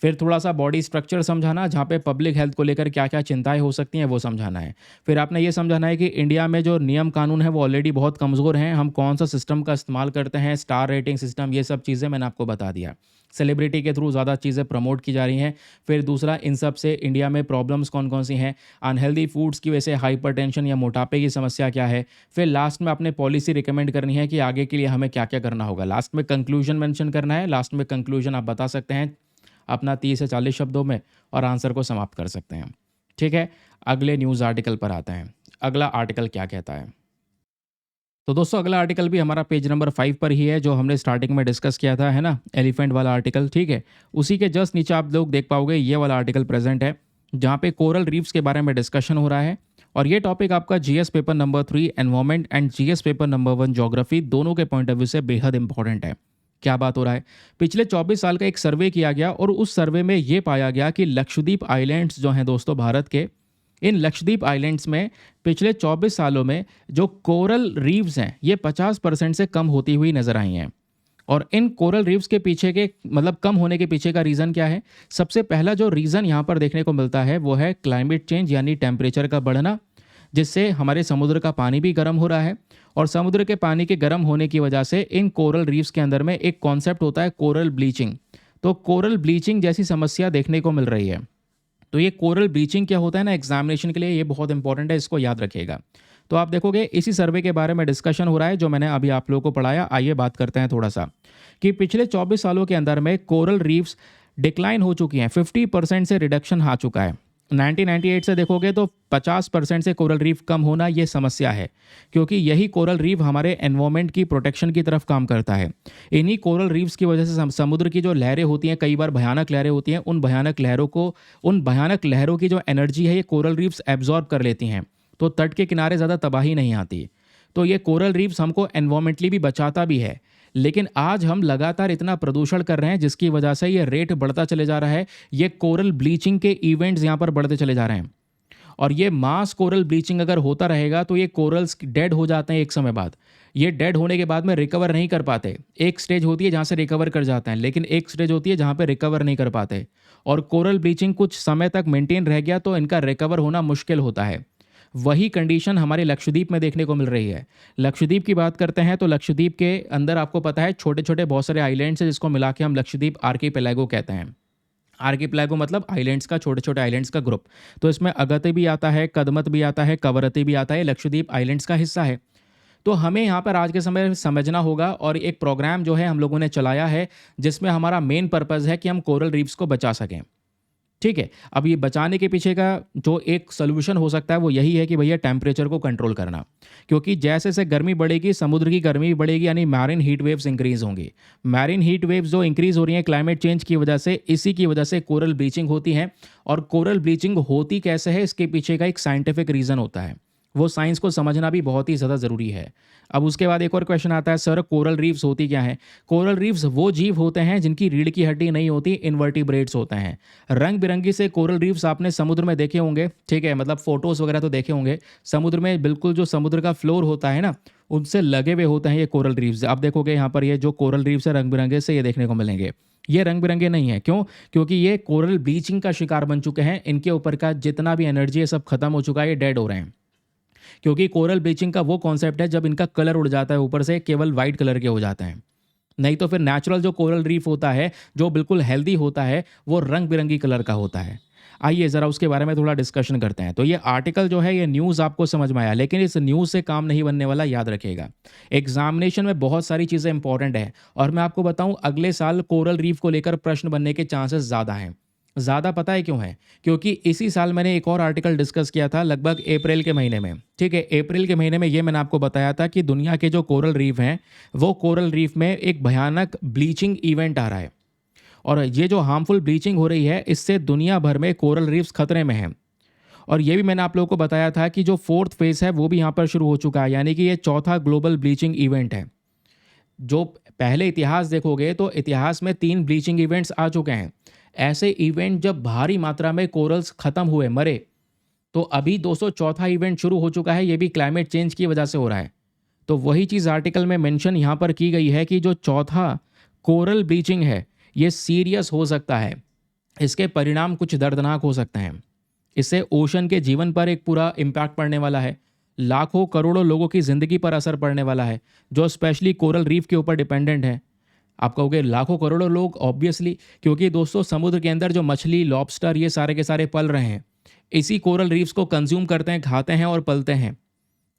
फिर थोड़ा सा बॉडी स्ट्रक्चर समझाना, जहाँ पे पब्लिक हेल्थ को लेकर क्या क्या चिंताएं हो सकती हैं वो समझाना है। फिर आपने ये समझाना है कि इंडिया में जो नियम कानून है वो ऑलरेडी बहुत कमज़ोर हैं, हम कौन सा सिस्टम का इस्तेमाल करते हैं, स्टार रेटिंग सिस्टम, ये सब चीज़ें मैंने आपको बता दिया। सेलिब्रिटी के थ्रू ज़्यादा चीज़ें प्रमोट की जा रही हैं। फिर दूसरा, इन सब से इंडिया में प्रॉब्लम्स कौन कौन सी हैं, अनहेल्दी फूड्स की वजह से हाइपरटेंशन या मोटापे की समस्या क्या है। फिर लास्ट में आपने पॉलिसी रिकमेंड करनी है कि आगे के लिए हमें क्या क्या करना होगा। लास्ट में कंक्लूजन मेंशन करना है। लास्ट में कंक्लूजन आप बता सकते हैं अपना 30 से 40 शब्दों में और आंसर को समाप्त कर सकते हैं। ठीक है, अगले न्यूज़ आर्टिकल पर आते हैं। अगला आर्टिकल क्या कहता है? तो दोस्तों अगला आर्टिकल भी हमारा पेज नंबर 5 पर ही है, जो हमने स्टार्टिंग में डिस्कस किया था, है ना, एलिफेंट वाला आर्टिकल। ठीक है, उसी के जस्ट नीचे आप लोग देख पाओगे ये वाला आर्टिकल प्रेजेंट है, जहाँ पे कोरल रीफ्स के बारे में डिस्कशन हो रहा है। और ये टॉपिक आपका GS paper number 3 environment and GS paper number 1 geography, दोनों के पॉइंट ऑफ व्यू से बेहद इंपॉर्टेंट है। क्या बात हो रहा है? पिछले 24 साल का एक सर्वे किया गया और उस सर्वे में ये पाया गया कि लक्षद्वीप आइलैंड्स जो हैं दोस्तों भारत के, इन लक्षद्वीप आइलैंड्स में पिछले 24 सालों में जो कोरल रीव्स हैं ये 50% से कम होती हुई नजर आई हैं। और इन कोरल रीफ्स के पीछे के मतलब कम होने के पीछे का रीज़न क्या है? सबसे पहला जो रीज़न यहाँ पर देखने को मिलता है वो है क्लाइमेट चेंज यानी टेम्परेचर का बढ़ना, जिससे हमारे समुद्र का पानी भी गर्म हो रहा है। और समुद्र के पानी के गर्म होने की वजह से इन कोरल रीफ्स के अंदर में एक कॉन्सेप्ट होता है कोरल ब्लीचिंग। तो कोरल ब्लीचिंग जैसी समस्या देखने को मिल रही है। तो ये कोरल ब्लीचिंग क्या होता है ना, एग्जामिनेशन के लिए ये बहुत इंपॉर्टेंट है, इसको याद रखिएगा। तो आप देखोगे इसी सर्वे के बारे में डिस्कशन हो रहा है जो मैंने अभी आप लोगों को पढ़ाया। आइए बात करते हैं थोड़ा सा कि पिछले 24 सालों के अंदर में कोरल रीफ्स डिक्लाइन हो चुकी हैं, 50% से रिडक्शन आ चुका है। 1998 से देखोगे तो 50% से कोरल रीफ कम होना ये समस्या है, क्योंकि यही कोरल रीफ हमारे एनवायरनमेंट की प्रोटेक्शन की तरफ काम करता है। इन्हीं कोरल रीफ्स की वजह से समुद्र की जो लहरें होती हैं, कई बार भयानक लहरें होती हैं, उन भयानक लहरों की जो एनर्जी है ये कोरल रीफ्स एब्जॉर्ब कर लेती हैं। तो तट के किनारे ज़्यादा तबाही नहीं आती। तो ये कोरल रीफ्स हमको एनवायरमेंटली भी बचाता भी है। लेकिन आज हम लगातार इतना प्रदूषण कर रहे हैं जिसकी वजह से ये रेट बढ़ता चले जा रहा है। ये कोरल ब्लीचिंग के इवेंट्स यहाँ पर बढ़ते चले जा रहे हैं। और ये मास कोरल ब्लीचिंग अगर होता रहेगा तो ये कोरल्स डेड हो जाते हैं एक समय बाद। ये डेड होने के बाद में रिकवर नहीं कर पाते। एक स्टेज होती है जहाँ से रिकवर कर जाते हैं, लेकिन एक स्टेज होती है जहाँ पे रिकवर नहीं कर पाते। और कोरल ब्लीचिंग कुछ समय तक मेंटेन रह गया तो इनका रिकवर होना मुश्किल होता है। वही कंडीशन हमारे लक्षद्वीप में देखने को मिल रही है। लक्षद्वीप की बात करते हैं तो लक्षद्वीप के अंदर आपको पता है छोटे छोटे बहुत सारे आइलैंड्स हैं, जिसको मिला के हम लक्षद्वीप आर्कीपेलागो कहते हैं। आर्कीपेलागो मतलब आइलैंड्स का, छोटे छोटे आइलैंड्स का ग्रुप। तो इसमें अगत्ती भी आता है, कदमत भी आता है, कवरत्ती भी आता है। लक्षद्वीप आइलैंड्स का हिस्सा है। तो हमें यहाँ पर आज के समय में समझना होगा, और एक प्रोग्राम जो है हम लोगों ने चलाया है जिसमें हमारा मेन पर्पज़ है कि हम कोरल रीफ्स को बचा सकें। ठीक है, अब ये बचाने के पीछे का जो एक सोल्यूशन हो सकता है वो यही है कि भैया टेम्परेचर को कंट्रोल करना। क्योंकि जैसे जैसे गर्मी बढ़ेगी समुद्र की गर्मी भी बढ़ेगी, यानी मैरिन हीट वेव्स इंक्रीज होंगी। मैरिन हीट वेव्स जो इंक्रीज हो रही हैं क्लाइमेट चेंज की वजह से, इसी की वजह से कोरल ब्लीचिंग होती है। और कोरल ब्लीचिंग होती कैसे है, इसके पीछे का एक साइंटिफिक रीज़न होता है। वो साइंस को समझना भी बहुत ही ज़्यादा ज़रूरी है। अब उसके बाद एक और क्वेश्चन आता है, सर कोरल रीफ्स होती क्या है? कोरल रीफ्स वो जीव होते हैं जिनकी रीढ़ की हड्डी नहीं होती, इन्वर्टिब्रेट्स होते हैं। रंग बिरंगी से कोरल रीफ्स आपने समुद्र में देखे होंगे, ठीक है, मतलब फोटोज़ वगैरह तो देखे होंगे। समुद्र में बिल्कुल जो समुद्र का फ्लोर होता है ना, उनसे लगे हुए होते हैं ये कोरल रीफ्स। आप देखोगे यहाँ पर ये जो कोरल रीफ्स है रंग बिरंगे से ये देखने को मिलेंगे। ये रंग बिरंगे नहीं है, क्यों? क्योंकि ये कोरल ब्लीचिंग का शिकार बन चुके हैं। इनके ऊपर का जितना भी एनर्जी है सब खत्म हो चुका है, ये डेड हो रहे हैं। क्योंकि कोरल ब्लीचिंग का वो कॉन्सेप्ट है जब इनका कलर उड़ जाता है ऊपर से, केवल वाइट कलर के हो जाते हैं। नहीं तो फिर नेचुरल जो कोरल रीफ होता है जो बिल्कुल हेल्दी होता है वो रंग बिरंगी कलर का होता है। आइए ज़रा उसके बारे में थोड़ा डिस्कशन करते हैं। तो ये आर्टिकल जो है ये न्यूज़ आपको समझ में आया, लेकिन इस न्यूज़ से काम नहीं बनने वाला, याद रखिएगा। एग्जामिनेशन में बहुत सारी चीज़ें इंपॉर्टेंट है, और मैं आपको बताऊं अगले साल कोरल रीफ को लेकर प्रश्न बनने के चांसेस ज़्यादा हैं। ज़्यादा पता है क्यों है? क्योंकि इसी साल मैंने एक और आर्टिकल डिस्कस किया था लगभग अप्रैल के महीने में। ठीक है, अप्रैल के महीने में ये मैंने आपको बताया था कि दुनिया के जो कोरल रीफ हैं वो कोरल रीफ में एक भयानक ब्लीचिंग इवेंट आ रहा है। और ये जो हार्मफुल ब्लीचिंग हो रही है इससे दुनिया भर में कोरल रीफ्स खतरे में हैं। और ये भी मैंने आप लोगों को बताया था कि जो फोर्थ फेज है वो भी यहाँ पर शुरू हो चुका है, यानी कि ये चौथा ग्लोबल ब्लीचिंग इवेंट है। जो पहले इतिहास देखोगे तो इतिहास में 3 ब्लीचिंग इवेंट्स आ चुके हैं। ऐसे इवेंट जब भारी मात्रा में कोरल्स खत्म हुए, मरे, तो अभी 204वां इवेंट शुरू हो चुका है। ये भी क्लाइमेट चेंज की वजह से हो रहा है। तो वही चीज़ आर्टिकल में मेंशन यहाँ पर की गई है कि जो चौथा कोरल ब्लीचिंग है ये सीरियस हो सकता है। इसके परिणाम कुछ दर्दनाक हो सकते हैं। इससे ओशन के जीवन पर एक पूरा इम्पैक्ट पड़ने वाला है। लाखों करोड़ों लोगों की ज़िंदगी पर असर पड़ने वाला है जो स्पेशली कोरल रीफ के ऊपर डिपेंडेंट है। आप कहोगे लाखों करोड़ों लोग, ऑब्वियसली, क्योंकि दोस्तों समुद्र के अंदर जो मछली, लॉबस्टर, ये सारे के सारे पल रहे हैं, इसी कोरल रीफ्स को कंज्यूम करते हैं, खाते हैं और पलते हैं।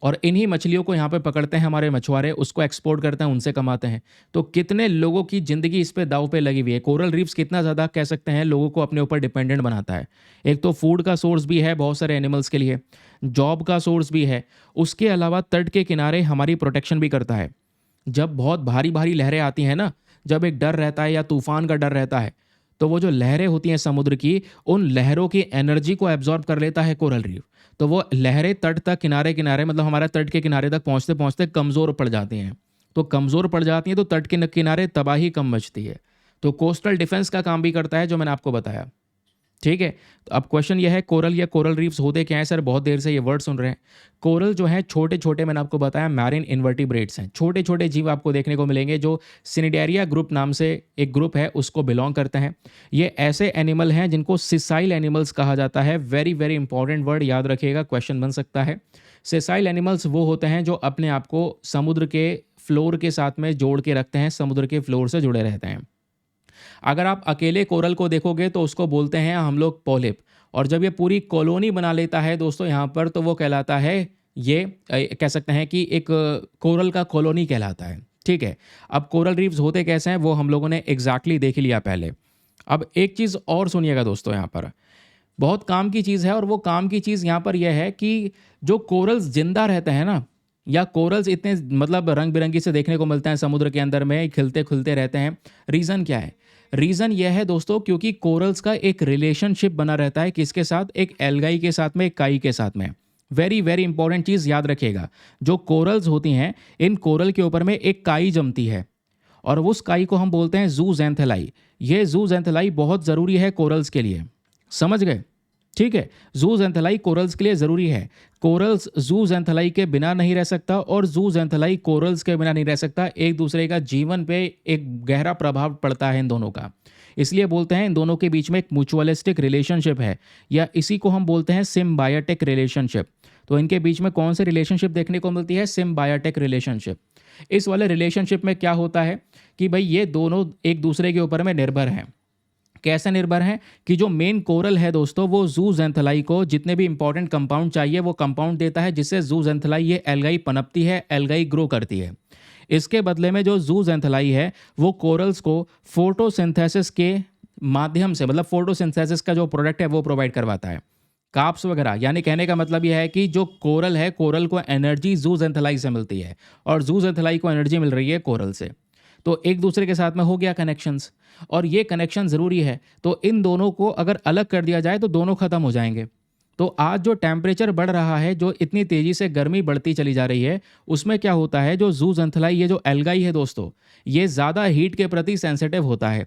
और इन्हीं मछलियों को यहाँ पे पकड़ते हैं हमारे मछुआरे, उसको एक्सपोर्ट करते हैं, उनसे कमाते हैं। तो कितने लोगों की ज़िंदगी इस पे दाव पे लगी हुई है। कोरल रीफ्स कितना ज़्यादा कह सकते हैं लोगों को अपने ऊपर डिपेंडेंट बनाता है। एक तो फूड का सोर्स भी है बहुत सारे एनिमल्स के लिए, जॉब का सोर्स भी है, उसके अलावा तट के किनारे हमारी प्रोटेक्शन भी करता है। जब बहुत भारी भारी लहरें आती हैं ना, जब एक डर रहता है या तूफान का डर रहता है, तो वो जो लहरें होती हैं समुद्र की, उन लहरों की एनर्जी को एब्जॉर्ब कर लेता है कोरल रीफ। तो वो लहरें तट तक, किनारे किनारे, मतलब हमारे तट के किनारे तक पहुंचते पहुंचते कमज़ोर पड़ जाती हैं। तो कमज़ोर पड़ जाती हैं तो तट के किनारे तबाही कम मचती है। तो कोस्टल डिफेंस का काम भी करता है जो मैंने आपको बताया। ठीक है। तो अब क्वेश्चन ये है, कोरल या कोरल रीफ्स होते क्या हैं सर? बहुत देर से ये वर्ड सुन रहे हैं। कोरल जो है छोटे छोटे, मैंने आपको बताया, मैरिन इन्वर्टिब्रेट्स हैं। छोटे छोटे जीव आपको देखने को मिलेंगे जो सिनिडेरिया ग्रुप नाम से एक ग्रुप है उसको बिलोंग करते हैं। ये ऐसे एनिमल हैं जिनको सिसाइल एनिमल्स कहा जाता है। वेरी वेरी इंपॉर्टेंट वर्ड, याद रखिएगा, क्वेश्चन बन सकता है। सिसाइल एनिमल्स वो होते हैं जो अपने आप को समुद्र के फ्लोर के साथ में जोड़ के रखते हैं, समुद्र के फ्लोर से जुड़े रहते हैं। अगर आप अकेले कोरल को देखोगे तो उसको बोलते हैं हम लोग पॉलिप। और जब ये पूरी कॉलोनी बना लेता है दोस्तों यहाँ पर, तो वो कहलाता है, ये कह सकते हैं कि एक कोरल का कॉलोनी कहलाता है। ठीक है। अब कोरल रीफ्स होते कैसे हैं वो हम लोगों ने एग्जैक्टली देख लिया पहले। अब एक चीज़ और सुनिएगा दोस्तों, यहाँ पर बहुत काम की चीज़ है, और वो काम की चीज़ यहाँ पर यह है कि जो कोरल्स जिंदा रहते हैं ना, या कोरल्स इतने मतलब रंग बिरंगी से देखने को मिलते हैं समुद्र के अंदर में, खिलते खुलते रहते हैं, रीज़न क्या है? रीज़न यह है दोस्तों, क्योंकि कोरल्स का एक रिलेशनशिप बना रहता है किसके साथ? एक एल्गाई के साथ में, एक काई के साथ में। वेरी वेरी इंपॉर्टेंट चीज़ याद रखिएगा, जो कोरल्स होती हैं, इन कोरल के ऊपर में एक काई जमती है, और उस काई को हम बोलते हैं जूजेंथेलाई। ये जूजेंथेलाई बहुत ज़रूरी है कोरल्स के लिए, समझ गए? ठीक है। जूजेंथेलाई कोरल्स के लिए ज़रूरी है। कोरल्स जूजेंथेलाई के बिना नहीं रह सकता, और जूजेंथेलाई कोरल्स के बिना नहीं रह सकता। एक दूसरे का जीवन पे एक गहरा प्रभाव पड़ता है इन दोनों का। इसलिए बोलते हैं इन दोनों के बीच में एक म्यूचुअलिस्टिक रिलेशनशिप है, या इसी को हम बोलते हैं सिम्बायोटिक रिलेशनशिप। तो इनके बीच में कौन सी रिलेशनशिप देखने को मिलती है? Symbiotic relationship. इस वाले रिलेशनशिप में क्या होता है कि भाई ये दोनों एक दूसरे के ऊपर में निर्भर हैं। कैसे निर्भर हैं? कि जो मेन कोरल है दोस्तों, वो जूजेंथेलाई को जितने भी इंपॉर्टेंट कंपाउंड चाहिए वो कंपाउंड देता है, जिससे जूजेंथेलाई ये एल्गाई पनपती है, एल्गाई ग्रो करती है। इसके बदले में जो जूजेंथेलाई है वो कोरल्स को फोटोसिंथेसिस के माध्यम से, मतलब फोटोसिंथेसिस का जो प्रोडक्ट है वो प्रोवाइड करवाता है, कार्ब्स वगैरह। यानी कहने का मतलब यह है कि जो कोरल है, कोरल को एनर्जी जूजेंथेलाई से मिलती है, और जूजेंथेलाई को एनर्जी मिल रही है कोरल से। तो एक दूसरे के साथ में हो गया कनेक्शंस, और ये कनेक्शन ज़रूरी है। तो इन दोनों को अगर अलग कर दिया जाए तो दोनों ख़त्म हो जाएंगे। तो आज जो टेम्परेचर बढ़ रहा है, जो इतनी तेज़ी से गर्मी बढ़ती चली जा रही है, उसमें क्या होता है, जो जूजेंथेलाई, ये जो एल्गाई है दोस्तों, ये ज़्यादा हीट के प्रति सेंसिटिव होता है।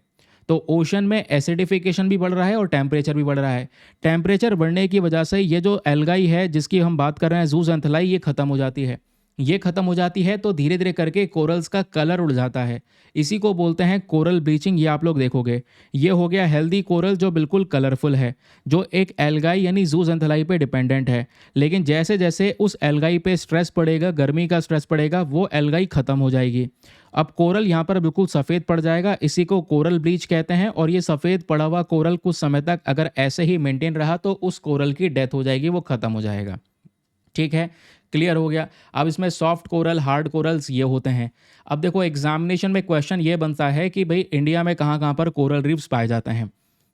तो ओशन में एसिडिफिकेशन भी बढ़ रहा है और टेम्परेचर भी बढ़ रहा है। टेम्परेचर बढ़ने की वजह से ये जो एल्गाई है जिसकी हम बात कर रहे हैं जूजेंथेलाई, ये ख़त्म हो जाती है। ये ख़त्म हो जाती है तो धीरे धीरे करके कोरल्स का कलर उड़ जाता है। इसी को बोलते हैं कोरल ब्लीचिंग। ये आप लोग देखोगे, ये हो गया हेल्दी कोरल जो बिल्कुल कलरफुल है, जो एक एल्गाई यानी जूजेंथेलाई पे डिपेंडेंट है। लेकिन जैसे जैसे उस एल्गाई पे स्ट्रेस पड़ेगा, गर्मी का स्ट्रेस पड़ेगा, वो एल्गाई ख़त्म हो जाएगी। अब कोरल यहाँ पर बिल्कुल सफ़ेद पड़ जाएगा, इसी को कोरल ब्लीच कहते हैं। और ये सफ़ेद पड़ा हुआ कोरल कुछ समय तक अगर ऐसे ही मेंटेन रहा तो उस कोरल की डेथ हो जाएगी, वो ख़त्म हो जाएगा। ठीक है, क्लियर हो गया। अब इसमें सॉफ्ट कोरल, हार्ड कोरल्स ये होते हैं। अब देखो एग्जामिनेशन में क्वेश्चन ये बनता है कि भाई इंडिया में कहाँ कहाँ पर कोरल रीफ्स पाए जाते हैं।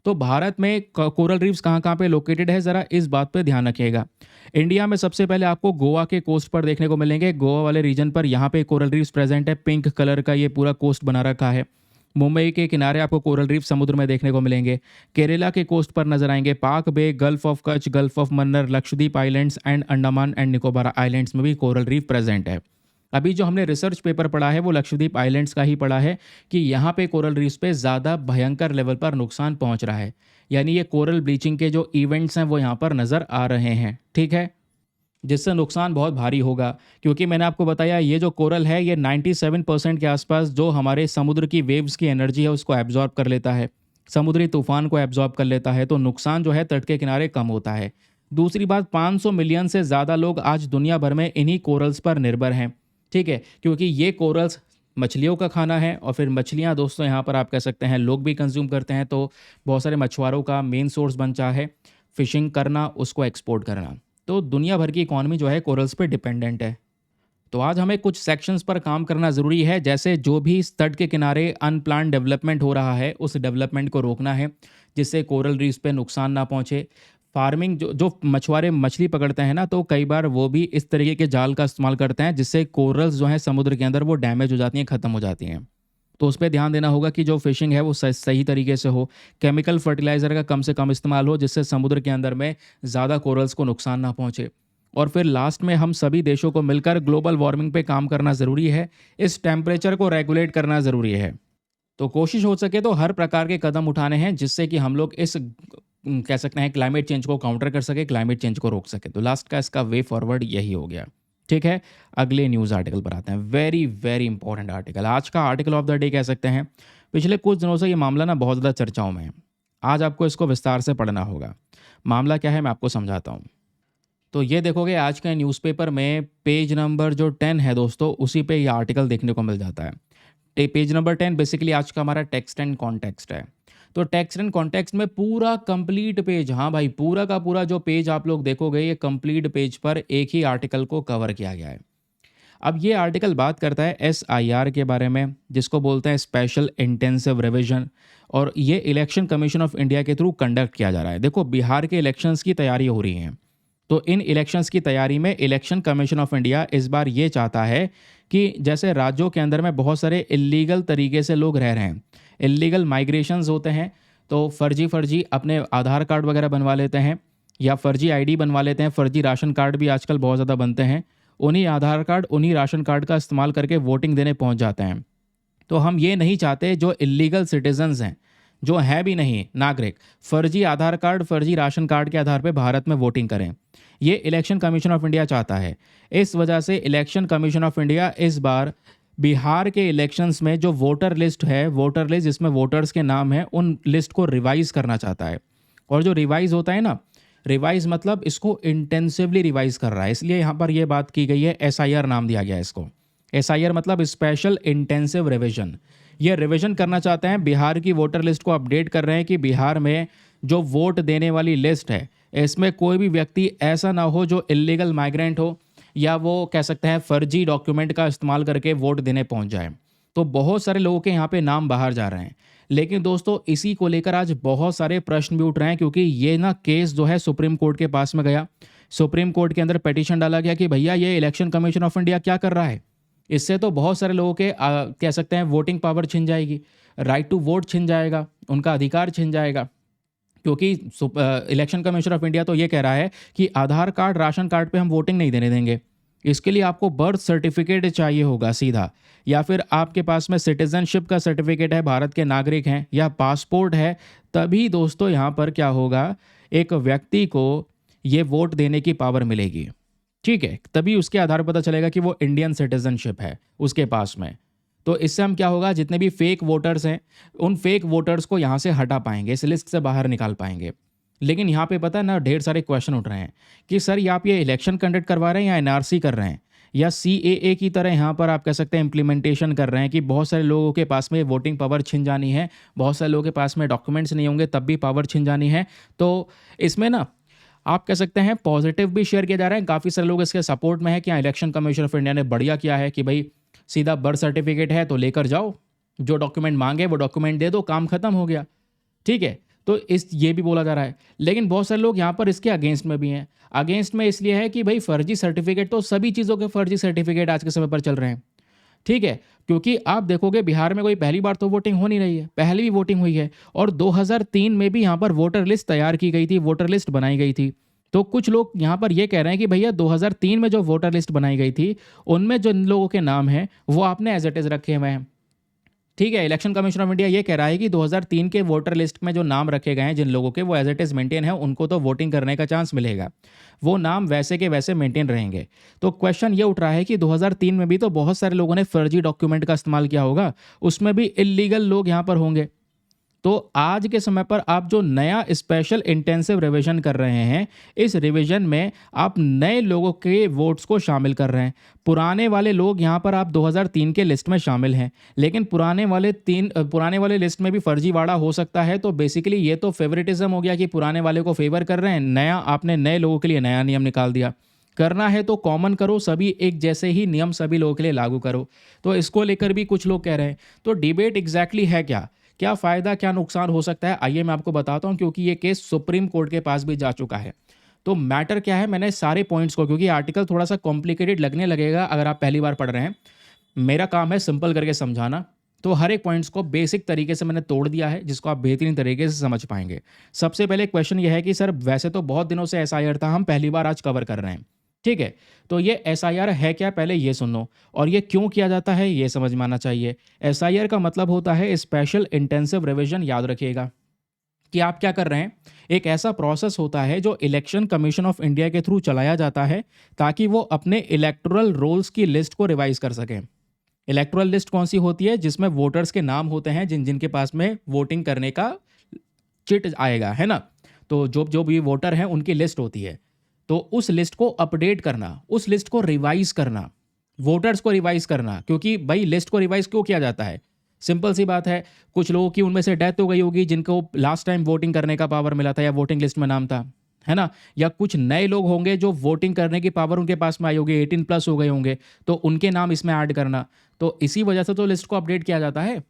तो भारत में कोरल रीफ्स कहाँ कहाँ पे लोकेटेड है, ज़रा इस बात पे ध्यान रखिएगा। इंडिया में सबसे पहले आपको गोवा के कोस्ट पर देखने को मिलेंगे। गोवा वाले रीजन पर यहाँ पे कोरल रीफ्स प्रेजेंट है, पिंक कलर का ये पूरा कोस्ट बना रखा है। मुंबई के किनारे आपको कोरल रीफ समुद्र में देखने को मिलेंगे। केरला के कोस्ट पर नजर आएंगे। Palk bay, gulf of Kutch, gulf of Mannar, Lakshadweep islands and Andaman and Nicobar islands में भी कोरल रीफ प्रेजेंट है। अभी जो हमने रिसर्च पेपर पढ़ा है वो लक्षद्वीप आइलैंड्स का ही पढ़ा है कि यहाँ पे कोरल रीफ्स पे ज़्यादा भयंकर लेवल पर नुकसान पहुँच रहा है। यानी ये कोरल ब्लीचिंग के जो इवेंट्स हैं वो यहाँ पर नज़र आ रहे हैं। ठीक है, जिससे नुकसान बहुत भारी होगा। क्योंकि मैंने आपको बताया ये जो कोरल है ये 97% के आसपास जो हमारे समुद्र की वेव्स की एनर्जी है उसको एब्जॉर्ब कर लेता है, समुद्री तूफान को एब्जॉर्ब कर लेता है। तो नुकसान जो है तट के किनारे कम होता है। दूसरी बात, 500 मिलियन से ज़्यादा लोग आज दुनिया भर में इन्हीं कोरल्स पर निर्भर हैं। ठीक है, क्योंकि ये कोरल्स मछलियों का खाना है, और फिर मछलियाँ दोस्तों यहाँ पर आप कह सकते हैं लोग भी कंज्यूम करते हैं। तो बहुत सारे मछुआरों का मेन सोर्स बनता है फिशिंग करना, उसको एक्सपोर्ट करना। तो दुनिया भर की इकॉनमी जो है कोरल्स पे डिपेंडेंट है। तो आज हमें कुछ सेक्शंस पर काम करना ज़रूरी है, जैसे जो भी इस तट के किनारे अनप्लान डेवलपमेंट हो रहा है उस डेवलपमेंट को रोकना है, जिससे कोरल रीफ्स पे नुकसान ना पहुंचे। फार्मिंग जो जो मछुआरे मछली पकड़ते हैं ना, तो कई बार वो भी इस तरीके के जाल का इस्तेमाल करते हैं, जिससे कोरल्स जो हैं समुद्र के अंदर वो डैमेज हो जाती हैं, ख़त्म हो जाती हैं। तो उस पे ध्यान देना होगा कि जो फिशिंग है वो सही तरीके से हो, केमिकल फर्टिलाइज़र का कम से कम इस्तेमाल हो, जिससे समुद्र के अंदर में ज़्यादा कोरल्स को नुकसान ना पहुंचे। और फिर लास्ट में हम सभी देशों को मिलकर ग्लोबल वार्मिंग पे काम करना ज़रूरी है, इस टेम्परेचर को रेगुलेट करना ज़रूरी है। तो कोशिश हो सके तो हर प्रकार के कदम उठाने हैं जिससे कि हम लोग इस कह सकते हैं क्लाइमेट चेंज को काउंटर कर सके, क्लाइमेट चेंज को रोक सके। तो लास्ट का इसका वे फॉरवर्ड यही हो गया। ठीक है, अगले न्यूज़ आर्टिकल पर आते हैं। वेरी वेरी इंपॉर्टेंट आर्टिकल, आज का आर्टिकल ऑफ द डे कह सकते हैं। पिछले कुछ दिनों से ये मामला ना बहुत ज़्यादा चर्चाओं में है। आज आपको इसको विस्तार से पढ़ना होगा। मामला क्या है मैं आपको समझाता हूँ। तो ये देखोगे आज के न्यूज़पेपर में पेज नंबर जो 10 है दोस्तों, उसी पे ये आर्टिकल देखने को मिल जाता है। पेज नंबर 10 बेसिकली आज का हमारा टेक्स्ट एंड कॉन्टेक्स्ट है। तो टेक्स्ट एंड कॉन्टेक्स्ट में पूरा कंप्लीट पेज, हाँ भाई पूरा का पूरा जो पेज आप लोग देखोगे, ये कंप्लीट पेज पर एक ही आर्टिकल को कवर किया गया है। अब ये आर्टिकल बात करता है SIR के बारे में, जिसको बोलते हैं स्पेशल इंटेंसिव रिवीजन, और ये इलेक्शन कमीशन ऑफ इंडिया के थ्रू कंडक्ट किया जा रहा है। देखो बिहार के इलेक्शंस की तैयारी हो रही है, तो इन इलेक्शंस की तैयारी में इलेक्शन कमीशन ऑफ इंडिया इस बार ये चाहता है कि जैसे राज्यों के अंदर में बहुत सारे इलीगल तरीके से लोग रह रहे हैं, इलीगल माइग्रेशंस होते हैं, तो फर्जी अपने आधार कार्ड वगैरह बनवा लेते हैं या फर्जी ID बनवा लेते हैं, फर्जी राशन कार्ड भी आजकल बहुत ज़्यादा बनते हैं। उन्हीं आधार कार्ड, उन्हीं राशन कार्ड का इस्तेमाल करके वोटिंग देने पहुंच जाते हैं। तो हम ये नहीं चाहते जो इलीगल सिटीजन्स हैं, जो हैं भी नहीं नागरिक, फर्जी आधार कार्ड, फर्जी राशन कार्ड के आधार पर भारत में वोटिंग करें। ये इलेक्शन कमीशन ऑफ इंडिया चाहता है। इस वजह से इलेक्शन कमीशन ऑफ इंडिया इस बार बिहार के इलेक्शंस में जो वोटर लिस्ट है, वोटर लिस्ट जिसमें वोटर्स के नाम हैं, उन लिस्ट को रिवाइज करना चाहता है। और जो रिवाइज होता है ना, रिवाइज मतलब इसको इंटेंसिवली रिवाइज कर रहा है, इसलिए यहाँ पर यह बात की गई है, SIR नाम दिया गया है इसको। SIR मतलब स्पेशल इंटेंसिव रिवीजन। ये रिवीजन करना चाहते हैं, बिहार की वोटर लिस्ट को अपडेट कर रहे हैं कि बिहार में जो वोट देने वाली लिस्ट है, इसमें कोई भी व्यक्ति ऐसा ना हो जो इलीगल माइग्रेंट हो या वो कह सकते हैं फर्जी डॉक्यूमेंट का इस्तेमाल करके वोट देने पहुंच जाए। तो बहुत सारे लोगों के यहाँ पे नाम बाहर जा रहे हैं। लेकिन दोस्तों इसी को लेकर आज बहुत सारे प्रश्न भी उठ रहे हैं, क्योंकि ये ना केस जो है सुप्रीम कोर्ट के पास में गया। सुप्रीम कोर्ट के अंदर पिटीशन डाला गया कि भैया ये इलेक्शन कमीशन ऑफ इंडिया क्या कर रहा है, इससे तो बहुत सारे लोगों के कह सकते हैं वोटिंग पावर छिन जाएगी, राइट टू वोट छिन जाएगा, उनका अधिकार छिन जाएगा। क्योंकि इलेक्शन कमीशन ऑफ इंडिया तो ये कह रहा है कि आधार कार्ड, राशन कार्ड पे हम वोटिंग नहीं देने देंगे, इसके लिए आपको बर्थ सर्टिफिकेट चाहिए होगा सीधा, या फिर आपके पास में सिटीजनशिप का सर्टिफिकेट है, भारत के नागरिक हैं, या पासपोर्ट है, तभी दोस्तों यहाँ पर क्या होगा, एक व्यक्ति को ये वोट देने की पावर मिलेगी। ठीक है, तभी उसके आधार पर पता चलेगा कि वो इंडियन सिटीजनशिप है उसके पास में। तो इससे हम क्या होगा, जितने भी फेक वोटर्स हैं, उन फेक वोटर्स को यहाँ से हटा पाएंगे, इस लिस्ट से बाहर निकाल पाएंगे। लेकिन यहाँ पे पता है ना, ढेर सारे क्वेश्चन उठ रहे हैं कि सर ये आप ये इलेक्शन कंडक्ट करवा रहे हैं या NRC कर रहे हैं, या CAA की तरह यहाँ पर आप कह सकते हैं इम्प्लीमेंटेशन कर रहे हैं कि बहुत सारे लोगों के पास में वोटिंग पावर छिन जानी है, बहुत सारे लोगों के पास में डॉक्यूमेंट्स नहीं होंगे तब भी पावर छिन जानी है। तो इसमें ना आप कह सकते हैं पॉजिटिव भी शेयर किया जा रहा है, काफ़ी सारे लोग इसके सपोर्ट में है कि इलेक्शन कमीशन ऑफ इंडिया ने बढ़िया किया है कि भाई सीधा बर्थ सर्टिफिकेट है तो लेकर जाओ, जो डॉक्यूमेंट मांगे वो डॉक्यूमेंट दे दो, काम खत्म हो गया। ठीक है, तो ये भी बोला जा रहा है। लेकिन बहुत सारे लोग यहाँ पर इसके अगेंस्ट में भी हैं। अगेंस्ट में इसलिए है कि भाई फर्जी सर्टिफिकेट, तो सभी चीज़ों के फर्जी सर्टिफिकेट आज के समय पर चल रहे हैं। ठीक है, क्योंकि आप देखोगे बिहार में कोई पहली बार तो वोटिंग हो नहीं रही है, पहले भी वोटिंग हुई है, और 2003 में भी यहाँ पर वोटर लिस्ट तैयार की गई थी, वोटर लिस्ट बनाई गई थी। तो कुछ लोग यहाँ पर ये कह रहे हैं कि भैया 2003 में जो वोटर लिस्ट बनाई गई थी, उनमें जो इन लोगों के नाम हैं वो आपने एज इट इज़ रखे हुए हैं। ठीक है, इलेक्शन कमीशन ऑफ इंडिया ये कह रहा है कि 2003 के वोटर लिस्ट में जो नाम रखे गए हैं जिन लोगों के, वो एज इट इज़ मेंटेन है, उनको तो वोटिंग करने का चांस मिलेगा, वो नाम वैसे के वैसे मेंटेन रहेंगे। तो क्वेश्चन ये उठ रहा है कि 2003 में भी तो बहुत सारे लोगों ने फर्जी डॉक्यूमेंट का इस्तेमाल किया होगा, उसमें भी इलीगल लोग यहाँ पर होंगे। तो आज के समय पर आप जो नया स्पेशल इंटेंसिव रिवीजन कर रहे हैं, इस रिवीजन में आप नए लोगों के वोट्स को शामिल कर रहे हैं। पुराने वाले लोग यहाँ पर आप 2003 के लिस्ट में शामिल हैं, लेकिन पुराने वाले लिस्ट में भी फर्जीवाड़ा हो सकता है। तो बेसिकली ये तो फेवरेटिज्म हो गया कि पुराने वाले को फेवर कर रहे हैं, नया आपने नए लोगों के लिए नया नियम निकाल दिया। करना है तो कॉमन करो, सभी एक जैसे ही नियम सभी लोगों के लिए लागू करो। तो इसको लेकर भी कुछ लोग कह रहे हैं। तो डिबेट एग्जैक्टली है क्या फ़ायदा क्या नुकसान हो सकता है, आइए मैं आपको बताता हूं, क्योंकि ये केस सुप्रीम कोर्ट के पास भी जा चुका है। तो मैटर क्या है, मैंने सारे पॉइंट्स को, क्योंकि आर्टिकल थोड़ा सा कॉम्प्लिकेटेड लगने लगेगा अगर आप पहली बार पढ़ रहे हैं, मेरा काम है सिंपल करके समझाना। तो हर एक पॉइंट्स को बेसिक तरीके से मैंने तोड़ दिया है, जिसको आप बेहतरीन तरीके से समझ पाएंगे। सबसे पहले क्वेश्चन ये है कि सर वैसे तो बहुत दिनों से SIR था, हम पहली बार आज कवर कर रहे हैं। ठीक है, तो ये SIR है क्या, पहले ये सुनो, और ये क्यों किया जाता है ये समझ में आना चाहिए। SIR का मतलब होता है स्पेशल इंटेंसिव रिवीजन, याद रखिएगा। कि आप क्या कर रहे हैं, एक ऐसा प्रोसेस होता है जो इलेक्शन कमीशन ऑफ इंडिया के थ्रू चलाया जाता है ताकि वो अपने इलेक्टोरल रोल्स की लिस्ट को रिवाइज कर सकें। इलेक्टोरल लिस्ट कौन सी होती है? जिसमें वोटर्स के नाम होते हैं जिन जिनके पास में वोटिंग करने का चिट आएगा, है ना? तो जो जो भी वोटर हैं उनकी लिस्ट होती है। तो उस लिस्ट को अपडेट करना, उस लिस्ट को रिवाइज करना, वोटर्स को रिवाइज करना, क्योंकि भाई लिस्ट को रिवाइज क्यों किया जाता है? सिंपल सी बात है, कुछ लोगों की उनमें से डेथ हो गई होगी जिनको लास्ट टाइम वोटिंग करने का पावर मिला था या वोटिंग लिस्ट में नाम था, है ना? या कुछ नए लोग होंगे जो वोटिंग करने की पावर उनके पास में आई होगी, 18 प्लस हो गए होंगे, तो उनके नाम इसमें ऐड करना। तो इसी वजह से तो लिस्ट को अपडेट किया जाता है।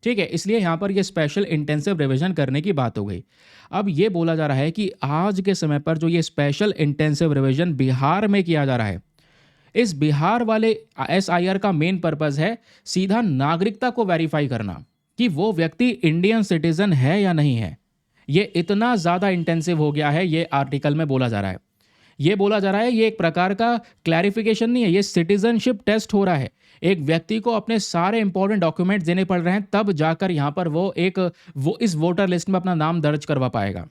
ठीक है, इसलिए यहाँ पर ये स्पेशल इंटेंसिव रिवीजन करने की बात हो गई। अब ये बोला जा रहा है कि आज के समय पर जो ये स्पेशल इंटेंसिव रिवीजन बिहार में किया जा रहा है, इस बिहार वाले एसआईआर का मेन पर्पस है सीधा नागरिकता को वेरीफाई करना कि वो व्यक्ति इंडियन सिटीजन है या नहीं है। ये इतना ज़्यादा इंटेंसिव हो गया है, ये आर्टिकल में बोला जा रहा है। ये बोला जा रहा है ये एक प्रकार का क्लैरिफिकेशन नहीं है, ये सिटीजनशिप टेस्ट हो रहा है। एक व्यक्ति को अपने सारे इंपॉर्टेंट डॉक्यूमेंट्स देने पड़ रहे हैं, तब जाकर यहाँ पर वो इस वोटर लिस्ट में अपना नाम दर्ज करवा पाएगा।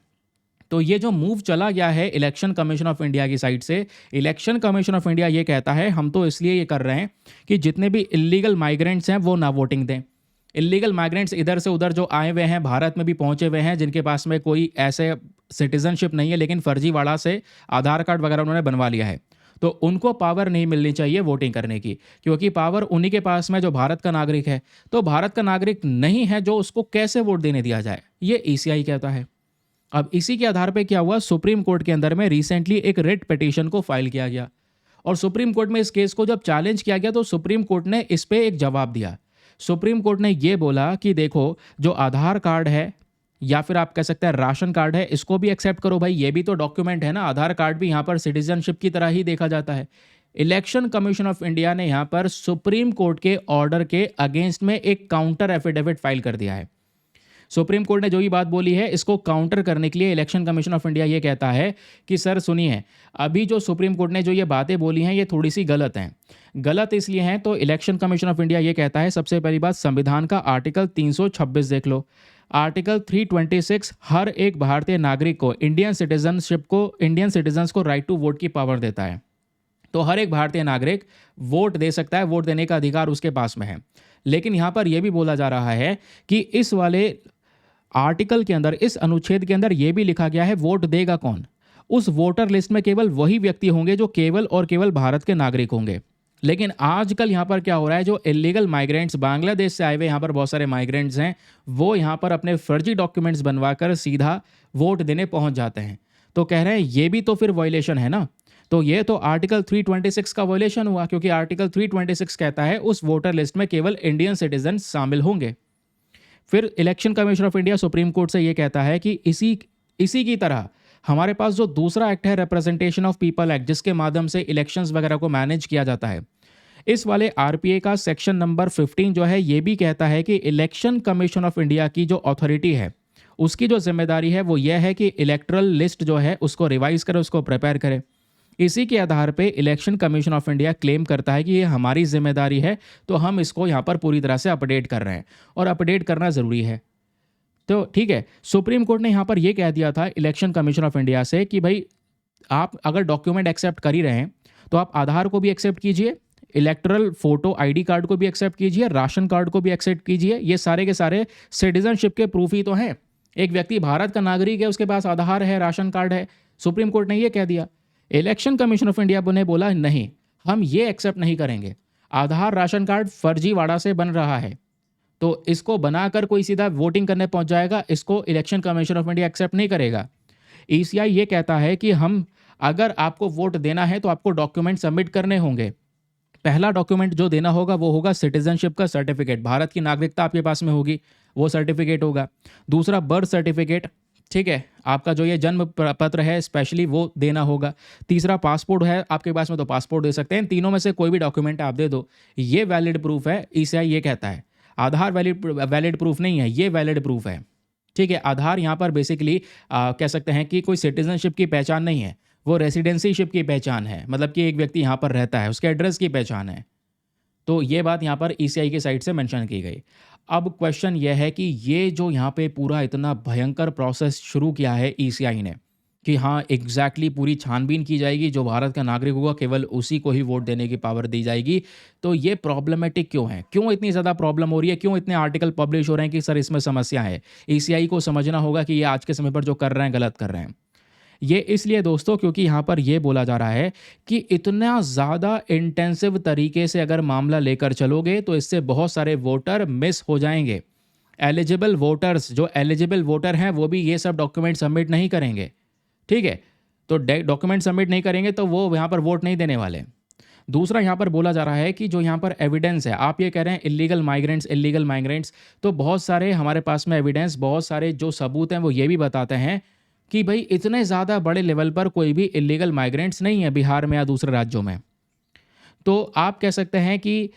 तो ये जो मूव चला गया है इलेक्शन कमीशन ऑफ इंडिया की साइड से, इलेक्शन कमीशन ऑफ इंडिया ये कहता है हम तो इसलिए ये कर रहे हैं कि जितने भी इलीगल माइग्रेंट्स हैं वो ना वोटिंग दें। इलीगल माइग्रेंट्स इधर से उधर जो आए हुए हैं, भारत में भी पहुंचे हुए हैं, जिनके पास में कोई ऐसे सिटीजनशिप नहीं है लेकिन फर्जीवाड़ा से आधार कार्ड वगैरह उन्होंने बनवा लिया है, तो उनको पावर नहीं मिलनी चाहिए वोटिंग करने की, क्योंकि पावर उन्हीं के पास में जो भारत का नागरिक है। तो भारत का नागरिक नहीं है जो उसको कैसे वोट देने दिया जाए, ये ईसीआई कहता है। अब इसी के आधार पे क्या हुआ, सुप्रीम कोर्ट के अंदर में रिसेंटली एक रिट पिटीशन को फाइल किया गया और सुप्रीम कोर्ट में इस केस को जब चैलेंज किया गया तो सुप्रीम कोर्ट ने इस पे एक जवाब दिया। सुप्रीम कोर्ट ने ये बोला कि देखो, जो आधार कार्ड है या फिर आप कह सकते हैं राशन कार्ड है, इसको भी एक्सेप्ट करो भाई, ये भी तो डॉक्यूमेंट है ना। आधार कार्ड भी यहाँ पर सिटीजनशिप की तरह ही देखा जाता है। इलेक्शन कमीशन ऑफ इंडिया ने यहाँ पर सुप्रीम कोर्ट के ऑर्डर के अगेंस्ट में एक काउंटर एफिडेविट फाइल कर दिया है। सुप्रीम कोर्ट ने जो ही बात बोली है, इसको काउंटर करने के लिए इलेक्शन कमीशन ऑफ इंडिया ये कहता है कि सर सुनिए, अभी जो सुप्रीम कोर्ट ने जो ये बातें बोली हैं ये थोड़ी सी गलत हैं। गलत इसलिए हैं तो इलेक्शन कमीशन ऑफ इंडिया ये कहता है, सबसे पहली बात, संविधान का आर्टिकल 326 देख लो। आर्टिकल 326 हर एक भारतीय नागरिक को, इंडियन सिटीजन्स को राइट टू वोट की पावर देता है। तो हर एक भारतीय नागरिक वोट दे सकता है, वोट देने का अधिकार उसके पास में है। लेकिन यहाँ पर यह भी बोला जा रहा है कि इस वाले आर्टिकल के अंदर, इस अनुच्छेद के अंदर यह भी लिखा गया है वोट देगा कौन। उस वोटर लिस्ट में केवल वही व्यक्ति होंगे जो केवल और केवल भारत के नागरिक होंगे। लेकिन आजकल यहाँ पर क्या हो रहा है, जो इलीगल माइग्रेंट्स बांग्लादेश से आए हुए, यहाँ पर बहुत सारे माइग्रेंट्स हैं, वो यहाँ पर अपने फर्जी डॉक्यूमेंट्स बनवाकर सीधा वोट देने पहुँच जाते हैं। तो कह रहे हैं ये भी तो फिर वायलेशन है ना। तो ये तो आर्टिकल 326 का वायलेशन हुआ, क्योंकि आर्टिकल 326 कहता है उस वोटर लिस्ट में केवल इंडियन सिटीजन शामिल होंगे। फिर election commission of India supreme court से ये कहता है कि इसी की तरह हमारे पास जो दूसरा एक्ट है, रिप्रेजेंटेशन ऑफ पीपल एक्ट, जिसके माध्यम से इलेक्शंस वगैरह को मैनेज किया जाता है, इस वाले आरपीए का सेक्शन नंबर 15 जो है ये भी कहता है कि इलेक्शन कमीशन ऑफ इंडिया की जो अथॉरिटी है, उसकी जो जिम्मेदारी है वो यह है कि इलेक्टरल लिस्ट जो है उसको रिवाइज करे, उसको प्रिपेयर करे। इसी के आधार पे election commission of India claim करता है कि ये हमारी जिम्मेदारी है, तो हम इसको यहाँ पर पूरी तरह से अपडेट कर रहे हैं और अपडेट करना ज़रूरी है। तो ठीक है, सुप्रीम कोर्ट ने यहाँ पर यह कह दिया था इलेक्शन कमीशन ऑफ इंडिया से कि भाई आप अगर डॉक्यूमेंट एक्सेप्ट कर ही रहे हैं तो आप आधार को भी एक्सेप्ट कीजिए, इलेक्टरल फोटो आईडी कार्ड को भी एक्सेप्ट कीजिए, राशन कार्ड को भी एक्सेप्ट कीजिए। ये सारे के सारे सिटीजनशिप के प्रूफ ही तो हैं। एक व्यक्ति भारत का नागरिक है, उसके पास आधार है, राशन कार्ड है। सुप्रीम कोर्ट ने यह कह दिया। इलेक्शन कमीशन ऑफ इंडिया ने बोला नहीं, हम ये एक्सेप्ट नहीं करेंगे। आधार राशन कार्ड फर्जीवाड़ा से बन रहा है, तो इसको बनाकर कोई सीधा वोटिंग करने पहुंच जाएगा, इसको election commission of India accept नहीं करेगा। ईसीआई ये कहता है कि हम, अगर आपको वोट देना है तो आपको डॉक्यूमेंट सबमिट करने होंगे। पहला डॉक्यूमेंट जो देना होगा वो होगा सिटीजनशिप का सर्टिफिकेट, भारत की नागरिकता आपके पास में होगी, वो सर्टिफिकेट होगा। दूसरा बर्थ सर्टिफिकेट, ठीक है, आपका जो ये जन्म पत्र है स्पेशली वो देना होगा। तीसरा पासपोर्ट है आपके पास में तो पासपोर्ट दे सकते हैं। तीनों में से कोई भी डॉक्यूमेंट आप दे दो, ये वैलिड प्रूफ है। ईसीआई ये कहता है आधार वैलिड प्रूफ नहीं है, ये वैलिड प्रूफ है। ठीक है, आधार यहाँ पर बेसिकली कह सकते हैं कि कोई सिटीजनशिप की पहचान नहीं है, वो रेसिडेंसीशिप की पहचान है, मतलब कि एक व्यक्ति यहाँ पर रहता है, उसके एड्रेस की पहचान है। तो ये बात यहाँ पर ईसीआई की साइड से मेंशन की गई। अब क्वेश्चन यह है कि ये जो यहाँ पे पूरा इतना भयंकर प्रोसेस शुरू किया है ईसीआई ने कि हाँ एग्जैक्टली पूरी छानबीन की जाएगी, जो भारत का नागरिक होगा केवल उसी को ही वोट देने की पावर दी जाएगी। तो ये प्रॉब्लमेटिक क्यों है, क्यों इतनी ज़्यादा प्रॉब्लम हो रही है, क्यों इतने आर्टिकल पब्लिश हो रहे हैं कि सर इसमें समस्या है। ईसीआई को समझना होगा कि ये आज के समय पर जो कर रहे हैं गलत कर रहे हैं। ये इसलिए दोस्तों क्योंकि यहाँ पर ये बोला जा रहा है कि इतना ज़्यादा इंटेंसिव तरीके से अगर मामला लेकर चलोगे तो इससे बहुत सारे वोटर मिस हो जाएंगे। एलिजिबल वोटर्स, जो एलिजिबल वोटर हैं वो भी ये सब डॉक्यूमेंट सबमिट नहीं करेंगे, ठीक है। तो डॉक्यूमेंट सबमिट नहीं करेंगे तो वो यहाँ पर वोट नहीं देने वाले। दूसरा यहाँ पर बोला जा रहा है कि जो यहाँ पर एविडेंस है, आप ये कह रहे हैं इलीगल माइग्रेंट्स, तो बहुत सारे हमारे पास में एविडेंस, बहुत सारे जो सबूत हैं वो ये भी बताते हैं कि भाई इतने ज़्यादा बड़े लेवल पर कोई भी इलीगल माइग्रेंट्स नहीं है बिहार में या दूसरे राज्यों में। तो आप कह सकते हैं कि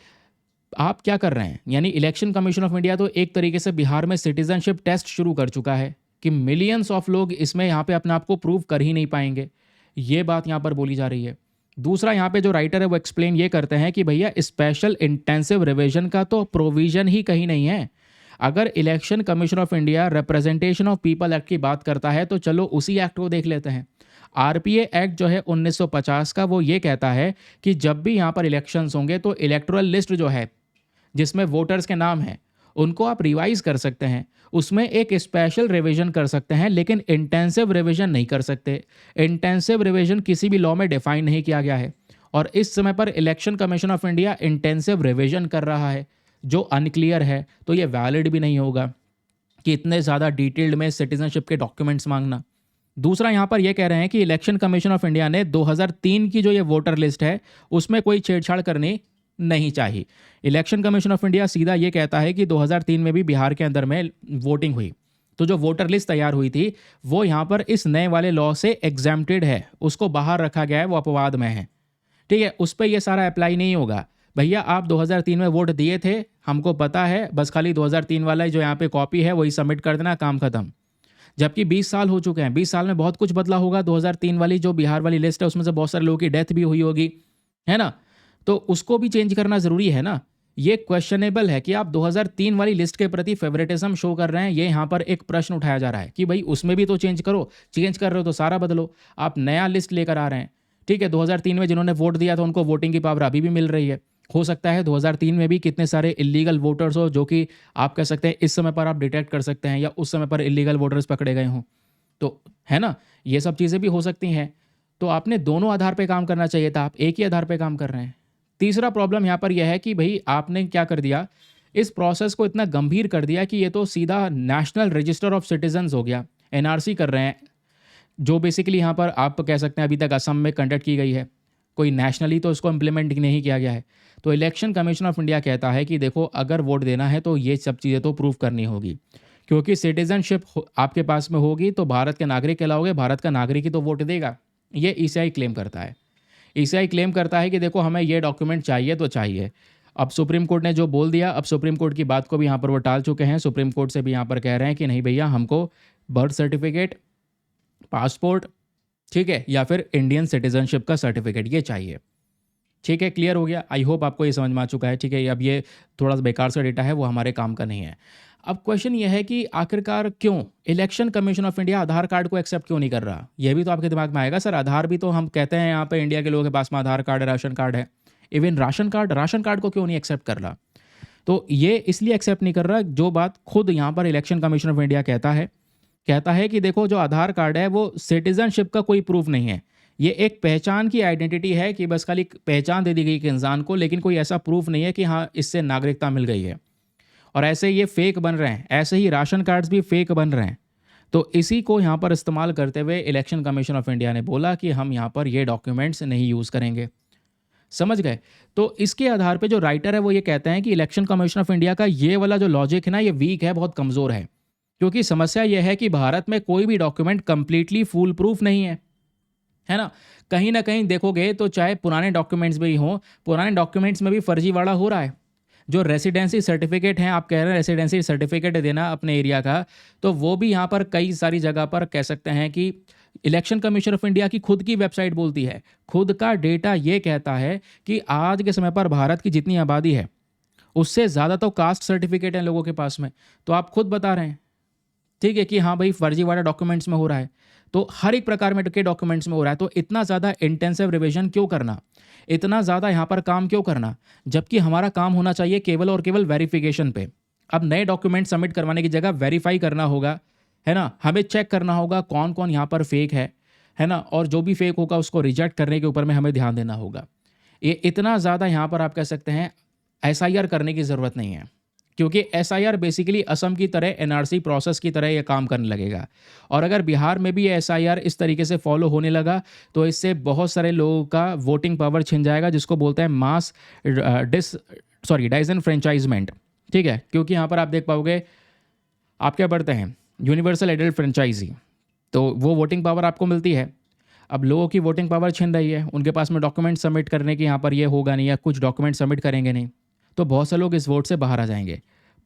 आप क्या कर रहे हैं, यानी इलेक्शन कमीशन ऑफ इंडिया तो एक तरीके से बिहार में सिटीजनशिप टेस्ट शुरू कर चुका है कि मिलियंस ऑफ लोग इसमें यहाँ पे अपने आप को प्रूव कर ही नहीं पाएंगे। ये बात यहाँ पर बोली जा रही है। दूसरा यहाँ पे जो राइटर है वो एक्सप्लेन ये करते हैं कि भैया स्पेशल इंटेंसिव रिविजन का तो प्रोविजन ही कहीं नहीं है। अगर election commission of India representation of people act की बात करता है तो चलो उसी एक्ट को देख लेते हैं। आरपीए एक्ट जो है 1950 का, वो ये कहता है कि जब भी यहाँ पर इलेक्शंस होंगे तो इलेक्टोरल लिस्ट जो है जिसमें वोटर्स के नाम हैं उनको आप रिवाइज कर सकते हैं, उसमें एक स्पेशल रिवीजन कर सकते हैं, लेकिन इंटेंसिव रिवीजन नहीं कर सकते। इंटेंसिव रिवीजन किसी भी लॉ में डिफाइन नहीं किया गया है और इस समय पर election commission of India intensive revision कर रहा है जो अनक्लियर है। तो ये वैलिड भी नहीं होगा कि इतने ज़्यादा डिटेल्ड में सिटीजनशिप के डॉक्यूमेंट्स मांगना। दूसरा यहाँ पर यह कह रहे हैं कि इलेक्शन कमीशन ऑफ इंडिया ने 2003 की जो ये वोटर लिस्ट है उसमें कोई छेड़छाड़ करनी नहीं चाहिए। इलेक्शन कमीशन ऑफ इंडिया सीधा ये कहता है कि 2003 में भी बिहार के अंदर में वोटिंग हुई, तो जो वोटर लिस्ट तैयार हुई थी वो यहाँ पर इस नए वाले लॉ से एग्जेम्प्टेड है, उसको बाहर रखा गया है, वो अपवाद में है, ठीक है। उस पर यह सारा अप्लाई नहीं होगा। भैया आप 2003 में वोट दिए थे, हमको पता है, बस खाली 2003 वाला जो यहाँ पे कॉपी है वही सबमिट कर देना, काम खत्म। जबकि 20 साल हो चुके हैं, 20 साल में बहुत कुछ बदला होगा। 2003 वाली जो बिहार वाली लिस्ट है उसमें से बहुत सारे लोगों की डेथ भी हुई होगी, है ना, तो उसको भी चेंज करना ज़रूरी है ना। ये क्वेश्चनेबल है कि आप 2003 वाली लिस्ट के प्रति फेवरेटिज्म शो कर रहे हैं। ये यहाँ पर एक प्रश्न उठाया जा रहा है कि भाई उसमें भी तो चेंज करो, चेंज कर रहे हो तो सारा बदलो। आप नया लिस्ट लेकर आ रहे हैं, ठीक है। 2003 में जिन्होंने वोट दिया था उनको वोटिंग की पावर अभी भी मिल रही है। हो सकता है 2003 में भी कितने सारे इलीगल वोटर्स हो जो कि आप कह सकते हैं इस समय पर आप डिटेक्ट कर सकते हैं, या उस समय पर इलीगल वोटर्स पकड़े गए हों, तो है ना, ये सब चीज़ें भी हो सकती हैं। तो आपने दोनों आधार पे काम करना चाहिए था, आप एक ही आधार पे काम कर रहे हैं। तीसरा प्रॉब्लम यहाँ पर यह है कि भाई आपने क्या कर दिया, इस प्रोसेस को इतना गंभीर कर दिया कि ये तो सीधा नेशनल रजिस्टर ऑफ सिटीजन्स हो गया, एनआरसी कर रहे हैं, जो बेसिकली यहाँ पर आप कह सकते हैं अभी तक असम में कंडक्ट की गई है, कोई नेशनली तो इसको इम्प्लीमेंट नहीं किया गया है। तो इलेक्शन कमीशन ऑफ इंडिया कहता है कि देखो अगर वोट देना है तो ये सब चीज़ें तो प्रूव करनी होगी, क्योंकि सिटीजनशिप आपके पास में होगी तो भारत के नागरिक कहलाओगे, भारत का नागरिक ही तो वोट देगा। ये ईसीआई क्लेम करता है। ईसीआई क्लेम करता है कि देखो हमें ये डॉक्यूमेंट चाहिए तो चाहिए। अब सुप्रीम कोर्ट ने जो बोल दिया, अब सुप्रीम कोर्ट की बात को भी यहाँ पर वो टाल चुके हैं। सुप्रीम कोर्ट से भी यहाँ पर कह रहे हैं कि नहीं भैया, हमको बर्थ सर्टिफिकेट, पासपोर्ट, ठीक है, या फिर इंडियन सिटीजनशिप का सर्टिफिकेट ये चाहिए। ठीक है, क्लियर हो गया। आई होप आपको ये समझ में आ चुका है, ठीक है। अब ये थोड़ा सा बेकार सा डेटा है, वो हमारे काम का नहीं है। अब क्वेश्चन ये है कि आखिरकार क्यों election commission of India Aadhaar card को एक्सेप्ट क्यों नहीं कर रहा। ये भी तो आपके दिमाग में आएगा, सर आधार भी तो हम कहते हैं यहाँ पे इंडिया के लोगों के पास में आधार कार्ड है, राशन कार्ड है, इवन राशन कार्ड को क्यों नहीं एक्सेप्ट कर रहा। तो ये इसलिए एक्सेप्ट नहीं कर रहा, जो बात खुद यहाँ पर इलेक्शन कमीशन ऑफ इंडिया कहता है कि देखो जो आधार कार्ड है वो सिटीजनशिप का कोई प्रूफ नहीं है, ये एक पहचान की आइडेंटिटी है कि बस खाली पहचान दे दी गई कि इंसान को, लेकिन कोई ऐसा प्रूफ नहीं है कि हाँ इससे नागरिकता मिल गई है। और ऐसे ये फेक बन रहे हैं, ऐसे ही राशन कार्ड्स भी फेक बन रहे हैं। तो इसी को यहाँ पर इस्तेमाल करते हुए इलेक्शन कमीशन ऑफ इंडिया ने बोला कि हम यहाँ पर ये डॉक्यूमेंट्स नहीं यूज़ करेंगे। समझ गए। तो इसके आधार पे जो राइटर है वो ये कहते हैं कि इलेक्शन कमीशन ऑफ इंडिया का ये वाला जो लॉजिक है ना, ये वीक है, बहुत कमज़ोर है। क्योंकि समस्या यह है कि भारत में कोई भी डॉक्यूमेंट कंप्लीटली फुल प्रूफ नहीं है ना। कहीं ना कहीं देखोगे तो चाहे पुराने डॉक्यूमेंट्स भी हों, पुराने डॉक्यूमेंट्स में भी फर्जीवाड़ा हो रहा है। जो रेसिडेंसी सर्टिफिकेट हैं, आप कह रहे हैं रेसिडेंसी सर्टिफिकेट देना अपने एरिया का, तो वो भी यहाँ पर कई सारी जगह पर कह सकते हैं कि इलेक्शन कमीशन ऑफ इंडिया की खुद की वेबसाइट बोलती है, खुद का डेटा ये कहता है कि आज के समय पर भारत की जितनी आबादी है उससे ज़्यादा तो कास्ट सर्टिफिकेट है लोगों के पास में। तो आप खुद बता रहे हैं, ठीक है, कि हाँ भाई फर्जीवाड़ा डॉक्यूमेंट्स में हो रहा है, तो हर एक प्रकार में के डॉक्यूमेंट्स में हो रहा है। तो इतना ज़्यादा इंटेंसिव रिविजन क्यों करना, इतना ज़्यादा यहाँ पर काम क्यों करना, जबकि हमारा काम होना चाहिए केवल और केवल वेरिफिकेशन पे। अब नए डॉक्यूमेंट सबमिट करवाने की जगह वेरीफाई करना होगा, है ना, हमें चेक करना होगा कौन कौन यहाँ पर फेक है ना, और जो भी फेक होगा उसको रिजेक्ट करने के ऊपर में हमें ध्यान देना होगा। ये इतना ज़्यादा यहाँ पर आप कह सकते हैं एसआईआर करने की ज़रूरत नहीं है, क्योंकि एसआईआर बेसिकली असम की तरह एनआरसी प्रोसेस की तरह ये काम करने लगेगा। और अगर बिहार में भी एसआईआर इस तरीके से फॉलो होने लगा तो इससे बहुत सारे लोगों का वोटिंग पावर छिन जाएगा, जिसको बोलते हैं मास डिसफ्रेंचाइजमेंट। ठीक है, क्योंकि यहाँ पर आप देख पाओगे आप क्या पढ़ते हैं, यूनिवर्सल एडल्ट फ्रेंचाइजी, तो वो वोटिंग पावर आपको मिलती है। अब लोगों की वोटिंग पावर छिन रही है, उनके पास में डॉक्यूमेंट सबमिट करने की यहाँ पर ये होगा नहीं, या कुछ डॉक्यूमेंट सबमिट करेंगे नहीं, तो बहुत से लोग इस वोट से बाहर आ जाएंगे।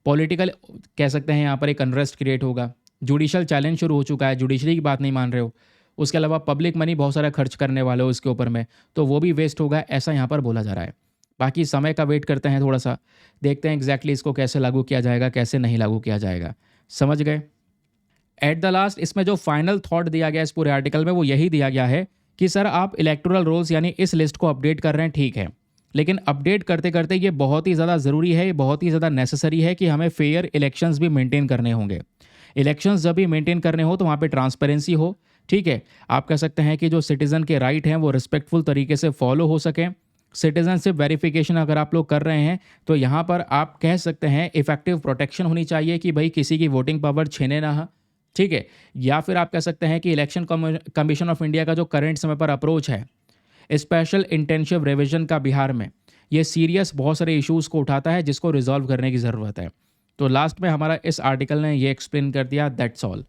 पॉलिटिकल कह सकते हैं यहाँ पर एक अनरेस्ट क्रिएट होगा। जुडिशल चैलेंज शुरू हो चुका है, जुडिशरी की बात नहीं मान रहे हो। उसके अलावा पब्लिक मनी बहुत सारा खर्च करने वाले हो इसके ऊपर में, तो वो भी वेस्ट होगा, ऐसा यहाँ पर बोला जा रहा है। बाकी समय का वेट करते हैं, थोड़ा सा देखते हैं एग्जैक्टली इसको कैसे लागू किया जाएगा, कैसे नहीं लागू किया जाएगा। समझ गए। एट द लास्ट इसमें जो फाइनल थॉट दिया गया इस पूरे आर्टिकल में वो यही दिया गया है कि सर आप इलेक्टोरल रोल्स यानी इस लिस्ट को अपडेट कर रहे हैं, ठीक है, लेकिन अपडेट करते करते ये बहुत ही ज़्यादा ज़रूरी है, ये बहुत ही ज़्यादा नेसेसरी है कि हमें फेयर इलेक्शंस भी मेंटेन करने होंगे। इलेक्शंस जब भी मेंटेन करने हो तो वहाँ पे ट्रांसपेरेंसी हो, ठीक है। आप कह सकते हैं कि जो सिटीज़न के राइट हैं वो रिस्पेक्टफुल तरीके से फॉलो हो सकें। सिटीजनशिप वेरिफिकेशन अगर आप लोग कर रहे हैं तो यहाँ पर आप कह सकते हैं इफेक्टिव प्रोटेक्शन होनी चाहिए कि भाई किसी की वोटिंग पावर छीने ना हो, ठीक है। या फिर आप कह सकते हैं कि इलेक्शन कमीशन ऑफ इंडिया का जो करंट समय पर अप्रोच है स्पेशल इंटेंसिव रिवीजन का बिहार में, ये सीरियस बहुत सारे इश्यूज़ को उठाता है जिसको रिजॉल्व करने की ज़रूरत है। तो लास्ट में हमारा इस आर्टिकल ने ये एक्सप्लेन कर दिया, दैट्स ऑल।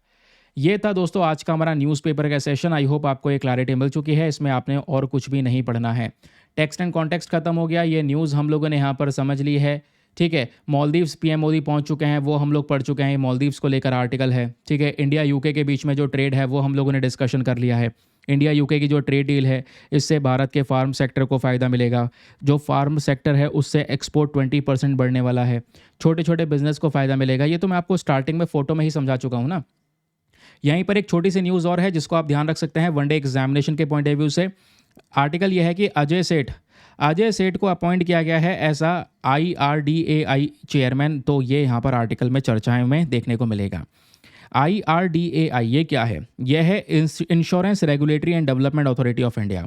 ये था दोस्तों आज का हमारा न्यूज़पेपर का सेशन। आई होप आपको एक क्लैरिटी मिल चुकी है, इसमें आपने और कुछ भी नहीं पढ़ना है। टेक्स्ट एंड कॉन्टेक्स्ट खत्म हो गया, ये न्यूज़ हम लोगों ने यहाँ पर समझ ली है, ठीक है। मालदीव्स पीएम मोदी पहुंच चुके हैं, वो हम लोग पढ़ चुके हैं, मालदीव्स को लेकर आर्टिकल है, ठीक है। इंडिया यूके के बीच में जो ट्रेड है वो हम लोगों ने डिस्कशन कर लिया है। इंडिया यूके की जो ट्रेड डील है इससे भारत के फार्म सेक्टर को फ़ायदा मिलेगा। जो फार्म सेक्टर है उससे एक्सपोर्ट 20% बढ़ने वाला है, छोटे छोटे बिजनेस को फ़ायदा मिलेगा। ये तो मैं आपको स्टार्टिंग में फ़ोटो में ही समझा चुका हूँ ना। यहीं पर एक छोटी सी न्यूज़ और है जिसको आप ध्यान रख सकते हैं वनडे एग्जामिनेशन के पॉइंट ऑफ व्यू से। आर्टिकल यह है कि अजय सेठ को अपॉइंट किया गया है ऐसा IRDAI चेयरमैन। तो ये यहाँ पर आर्टिकल में चर्चाएं में देखने को मिलेगा। IRDAI ये क्या है? यह है insurance regulatory and development authority of India.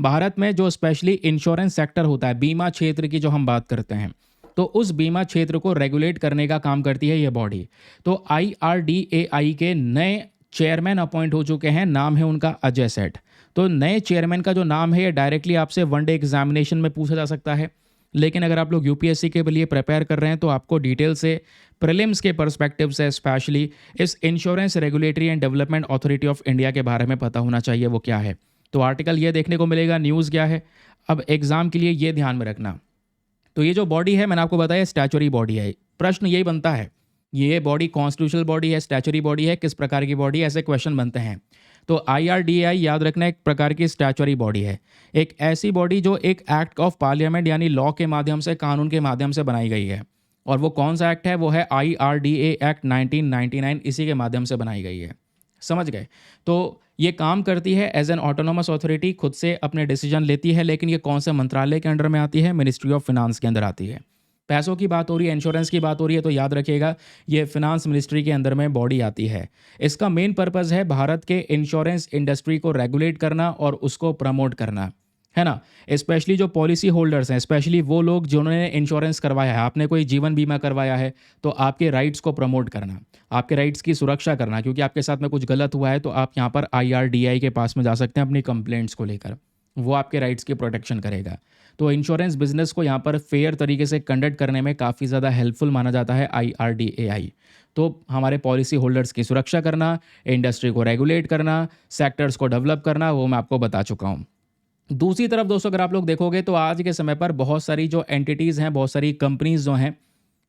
Bharat में जो स्पेशली इंश्योरेंस सेक्टर होता है, बीमा क्षेत्र की जो हम बात करते हैं, तो उस बीमा क्षेत्र को रेगुलेट करने का काम करती है ये बॉडी। तो IRDAI के नए चेयरमैन अपॉइंट हो चुके हैं, नाम है उनका अजय सेठ। तो नए चेयरमैन का जो नाम है ये डायरेक्टली आपसे वनडे एग्जामिनेशन में पूछा जा सकता है, लेकिन अगर आप लोग यूपीएससी के लिए प्रिपेयर कर रहे हैं तो आपको डिटेल से प्रीलिम्स के पर्सपेक्टिव से स्पेशली इस insurance regulatory and development authority of India के बारे में पता होना चाहिए वो क्या है। तो आर्टिकल ये देखने को मिलेगा, न्यूज़ क्या है। अब एग्ज़ाम के लिए ये ध्यान में रखना, तो ये जो बॉडी है मैंने आपको बताया स्टैचुरी बॉडी है। प्रश्न यही बनता है ये बॉडी कॉन्स्टिट्यूशनल बॉडी है, स्टैचुरी बॉडी है, किस प्रकार की बॉडी है, ऐसे क्वेश्चन बनते हैं। तो IRDAI याद रखना एक प्रकार की स्टैचुरी बॉडी है, एक ऐसी बॉडी जो एक एक्ट ऑफ पार्लियामेंट यानी लॉ के माध्यम से, कानून के माध्यम से बनाई गई है। और वो कौन सा एक्ट है? वो है IRDA एक्ट 1999, इसी के माध्यम से बनाई गई है। समझ गए। तो ये काम करती है एज एन ऑटोनोमस अथॉरिटी, खुद से अपने डिसीजन लेती है, लेकिन ये कौन से मंत्रालय के अंडर में आती है? मिनिस्ट्री ऑफ फिनांस के अंदर आती है। पैसों की बात हो रही है, इंश्योरेंस की बात हो रही है, तो याद रखिएगा ये फिनांस मिनिस्ट्री के अंदर में बॉडी आती है। इसका मेन पर्पज़ है भारत के इंश्योरेंस इंडस्ट्री को रेगुलेट करना और उसको प्रमोट करना, है ना। स्पेशली जो पॉलिसी होल्डर्स हैं, स्पेशली वो लोग जिन्होंने इंश्योरेंस करवाया है, आपने कोई जीवन बीमा करवाया है, तो आपके राइट्स को प्रमोट करना, आपके राइट्स की सुरक्षा करना, क्योंकि आपके साथ में कुछ गलत हुआ है तो आप यहाँ पर IRDAI के पास में जा सकते हैं अपनी कंप्लेंट्स को लेकर, वो आपके राइट्स की प्रोटेक्शन करेगा। तो इंश्योरेंस बिजनेस को यहाँ पर फेयर तरीके से कंडक्ट करने में काफ़ी ज़्यादा हेल्पफुल माना जाता है IRDAI। तो हमारे पॉलिसी होल्डर्स की सुरक्षा करना, इंडस्ट्री को रेगुलेट करना, सेक्टर्स को डेवलप करना, वो मैं आपको बता चुका हूँ। दूसरी तरफ दोस्तों अगर आप लोग देखोगे तो आज के समय पर बहुत सारी जो एंटिटीज़ हैं, बहुत सारी कंपनीज जो हैं,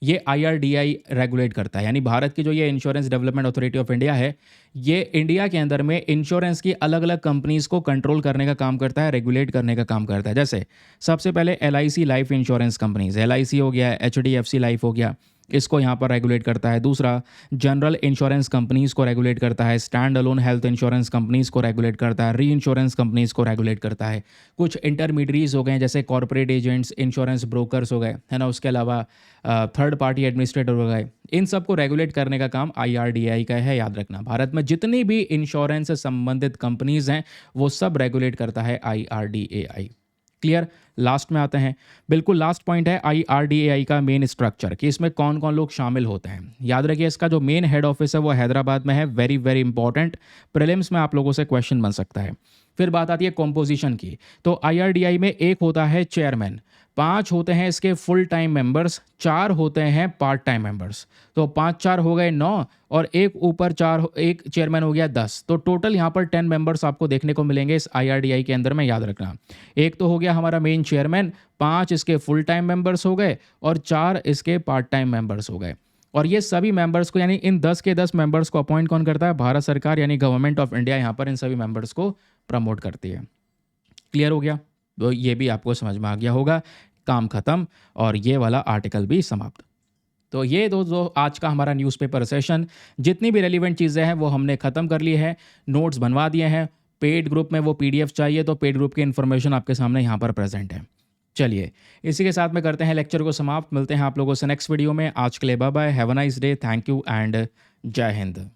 ये IRDAI रेगुलेट करता है। यानी भारत की जो ये insurance development authority of India है, ये इंडिया के अंदर में इंश्योरेंस की अलग-अलग कंपनीज़ को कंट्रोल करने का काम करता है, रेगुलेट करने का काम करता है। जैसे सबसे पहले LIC life insurance companies, LIC हो गया, HDFC लाइफ हो गया, इसको यहाँ पर रेगुलेट करता है। दूसरा, जनरल इंश्योरेंस कंपनीज़ को रेगुलेट करता है, stand alone health insurance companies को रेगुलेट करता है, री इंश्योरेंस कंपनीज़ को रेगुलेट करता है। कुछ इंटरमीडियरीज हो गए जैसे कॉर्पोरेट एजेंट्स, इंश्योरेंस ब्रोकर्स हो गए, है ना, उसके अलावा थर्ड पार्टी एडमिनिस्ट्रेटर हो गए, इन सब को रेगुलेट करने का काम IRDAI का है। याद रखना, भारत में जितनी भी इंश्योरेंस से संबंधित कंपनीज़ हैं वो सब रेगुलेट करता है IRDAI। क्लियर। लास्ट में आते हैं, बिल्कुल लास्ट पॉइंट है IRDAI का मेन स्ट्रक्चर, कि इसमें कौन कौन लोग शामिल होते हैं। याद रखिए, इसका जो मेन हेड ऑफिस है वो हैदराबाद में है। वेरी वेरी इंपॉर्टेंट, प्रीलिम्स में आप लोगों से क्वेश्चन बन सकता है। फिर बात आती है कॉम्पोजिशन की, तो IRDAI में एक होता है चेयरमैन, 5 होते हैं इसके फुल टाइम मेंबर्स, 4 होते हैं पार्ट टाइम मेंबर्स। तो 5 4 हो गए 9, और एक ऊपर 4, एक चेयरमैन हो गया 10। तो टोटल यहाँ पर 10 मेंबर्स आपको देखने को मिलेंगे इस IRDAI के अंदर में। याद रखना, एक तो हो गया हमारा मेन चेयरमैन, 5 इसके फुल टाइम मेंबर्स हो गए, और 4 इसके पार्ट टाइम मेंबर्स हो गए। और ये सभी मेंबर्स को, यानी इन 10 के 10 मेंबर्स को अपॉइंट कौन करता है? भारत सरकार, यानी गवर्नमेंट ऑफ इंडिया यहाँ पर इन सभी मेंबर्स को प्रमोट करती है। क्लियर हो गया? तो ये भी आपको समझ में आ गया होगा। काम खत्म, और ये वाला आर्टिकल भी समाप्त। तो ये दोस्तों आज का हमारा न्यूज़पेपर सेशन, जितनी भी रेलिवेंट चीज़ें हैं वो हमने ख़त्म कर ली है, नोट्स बनवा दिए हैं। पेड ग्रुप में वो PDF चाहिए तो पेड ग्रुप की इन्फॉर्मेशन आपके सामने यहाँ पर प्रेजेंट है। चलिए, इसी के साथ में करते हैं लेक्चर को समाप्त। मिलते हैं आप लोगों से नेक्स्ट वीडियो में। आज के लिए bye bye, have a nice day, thank you and जय हिंद।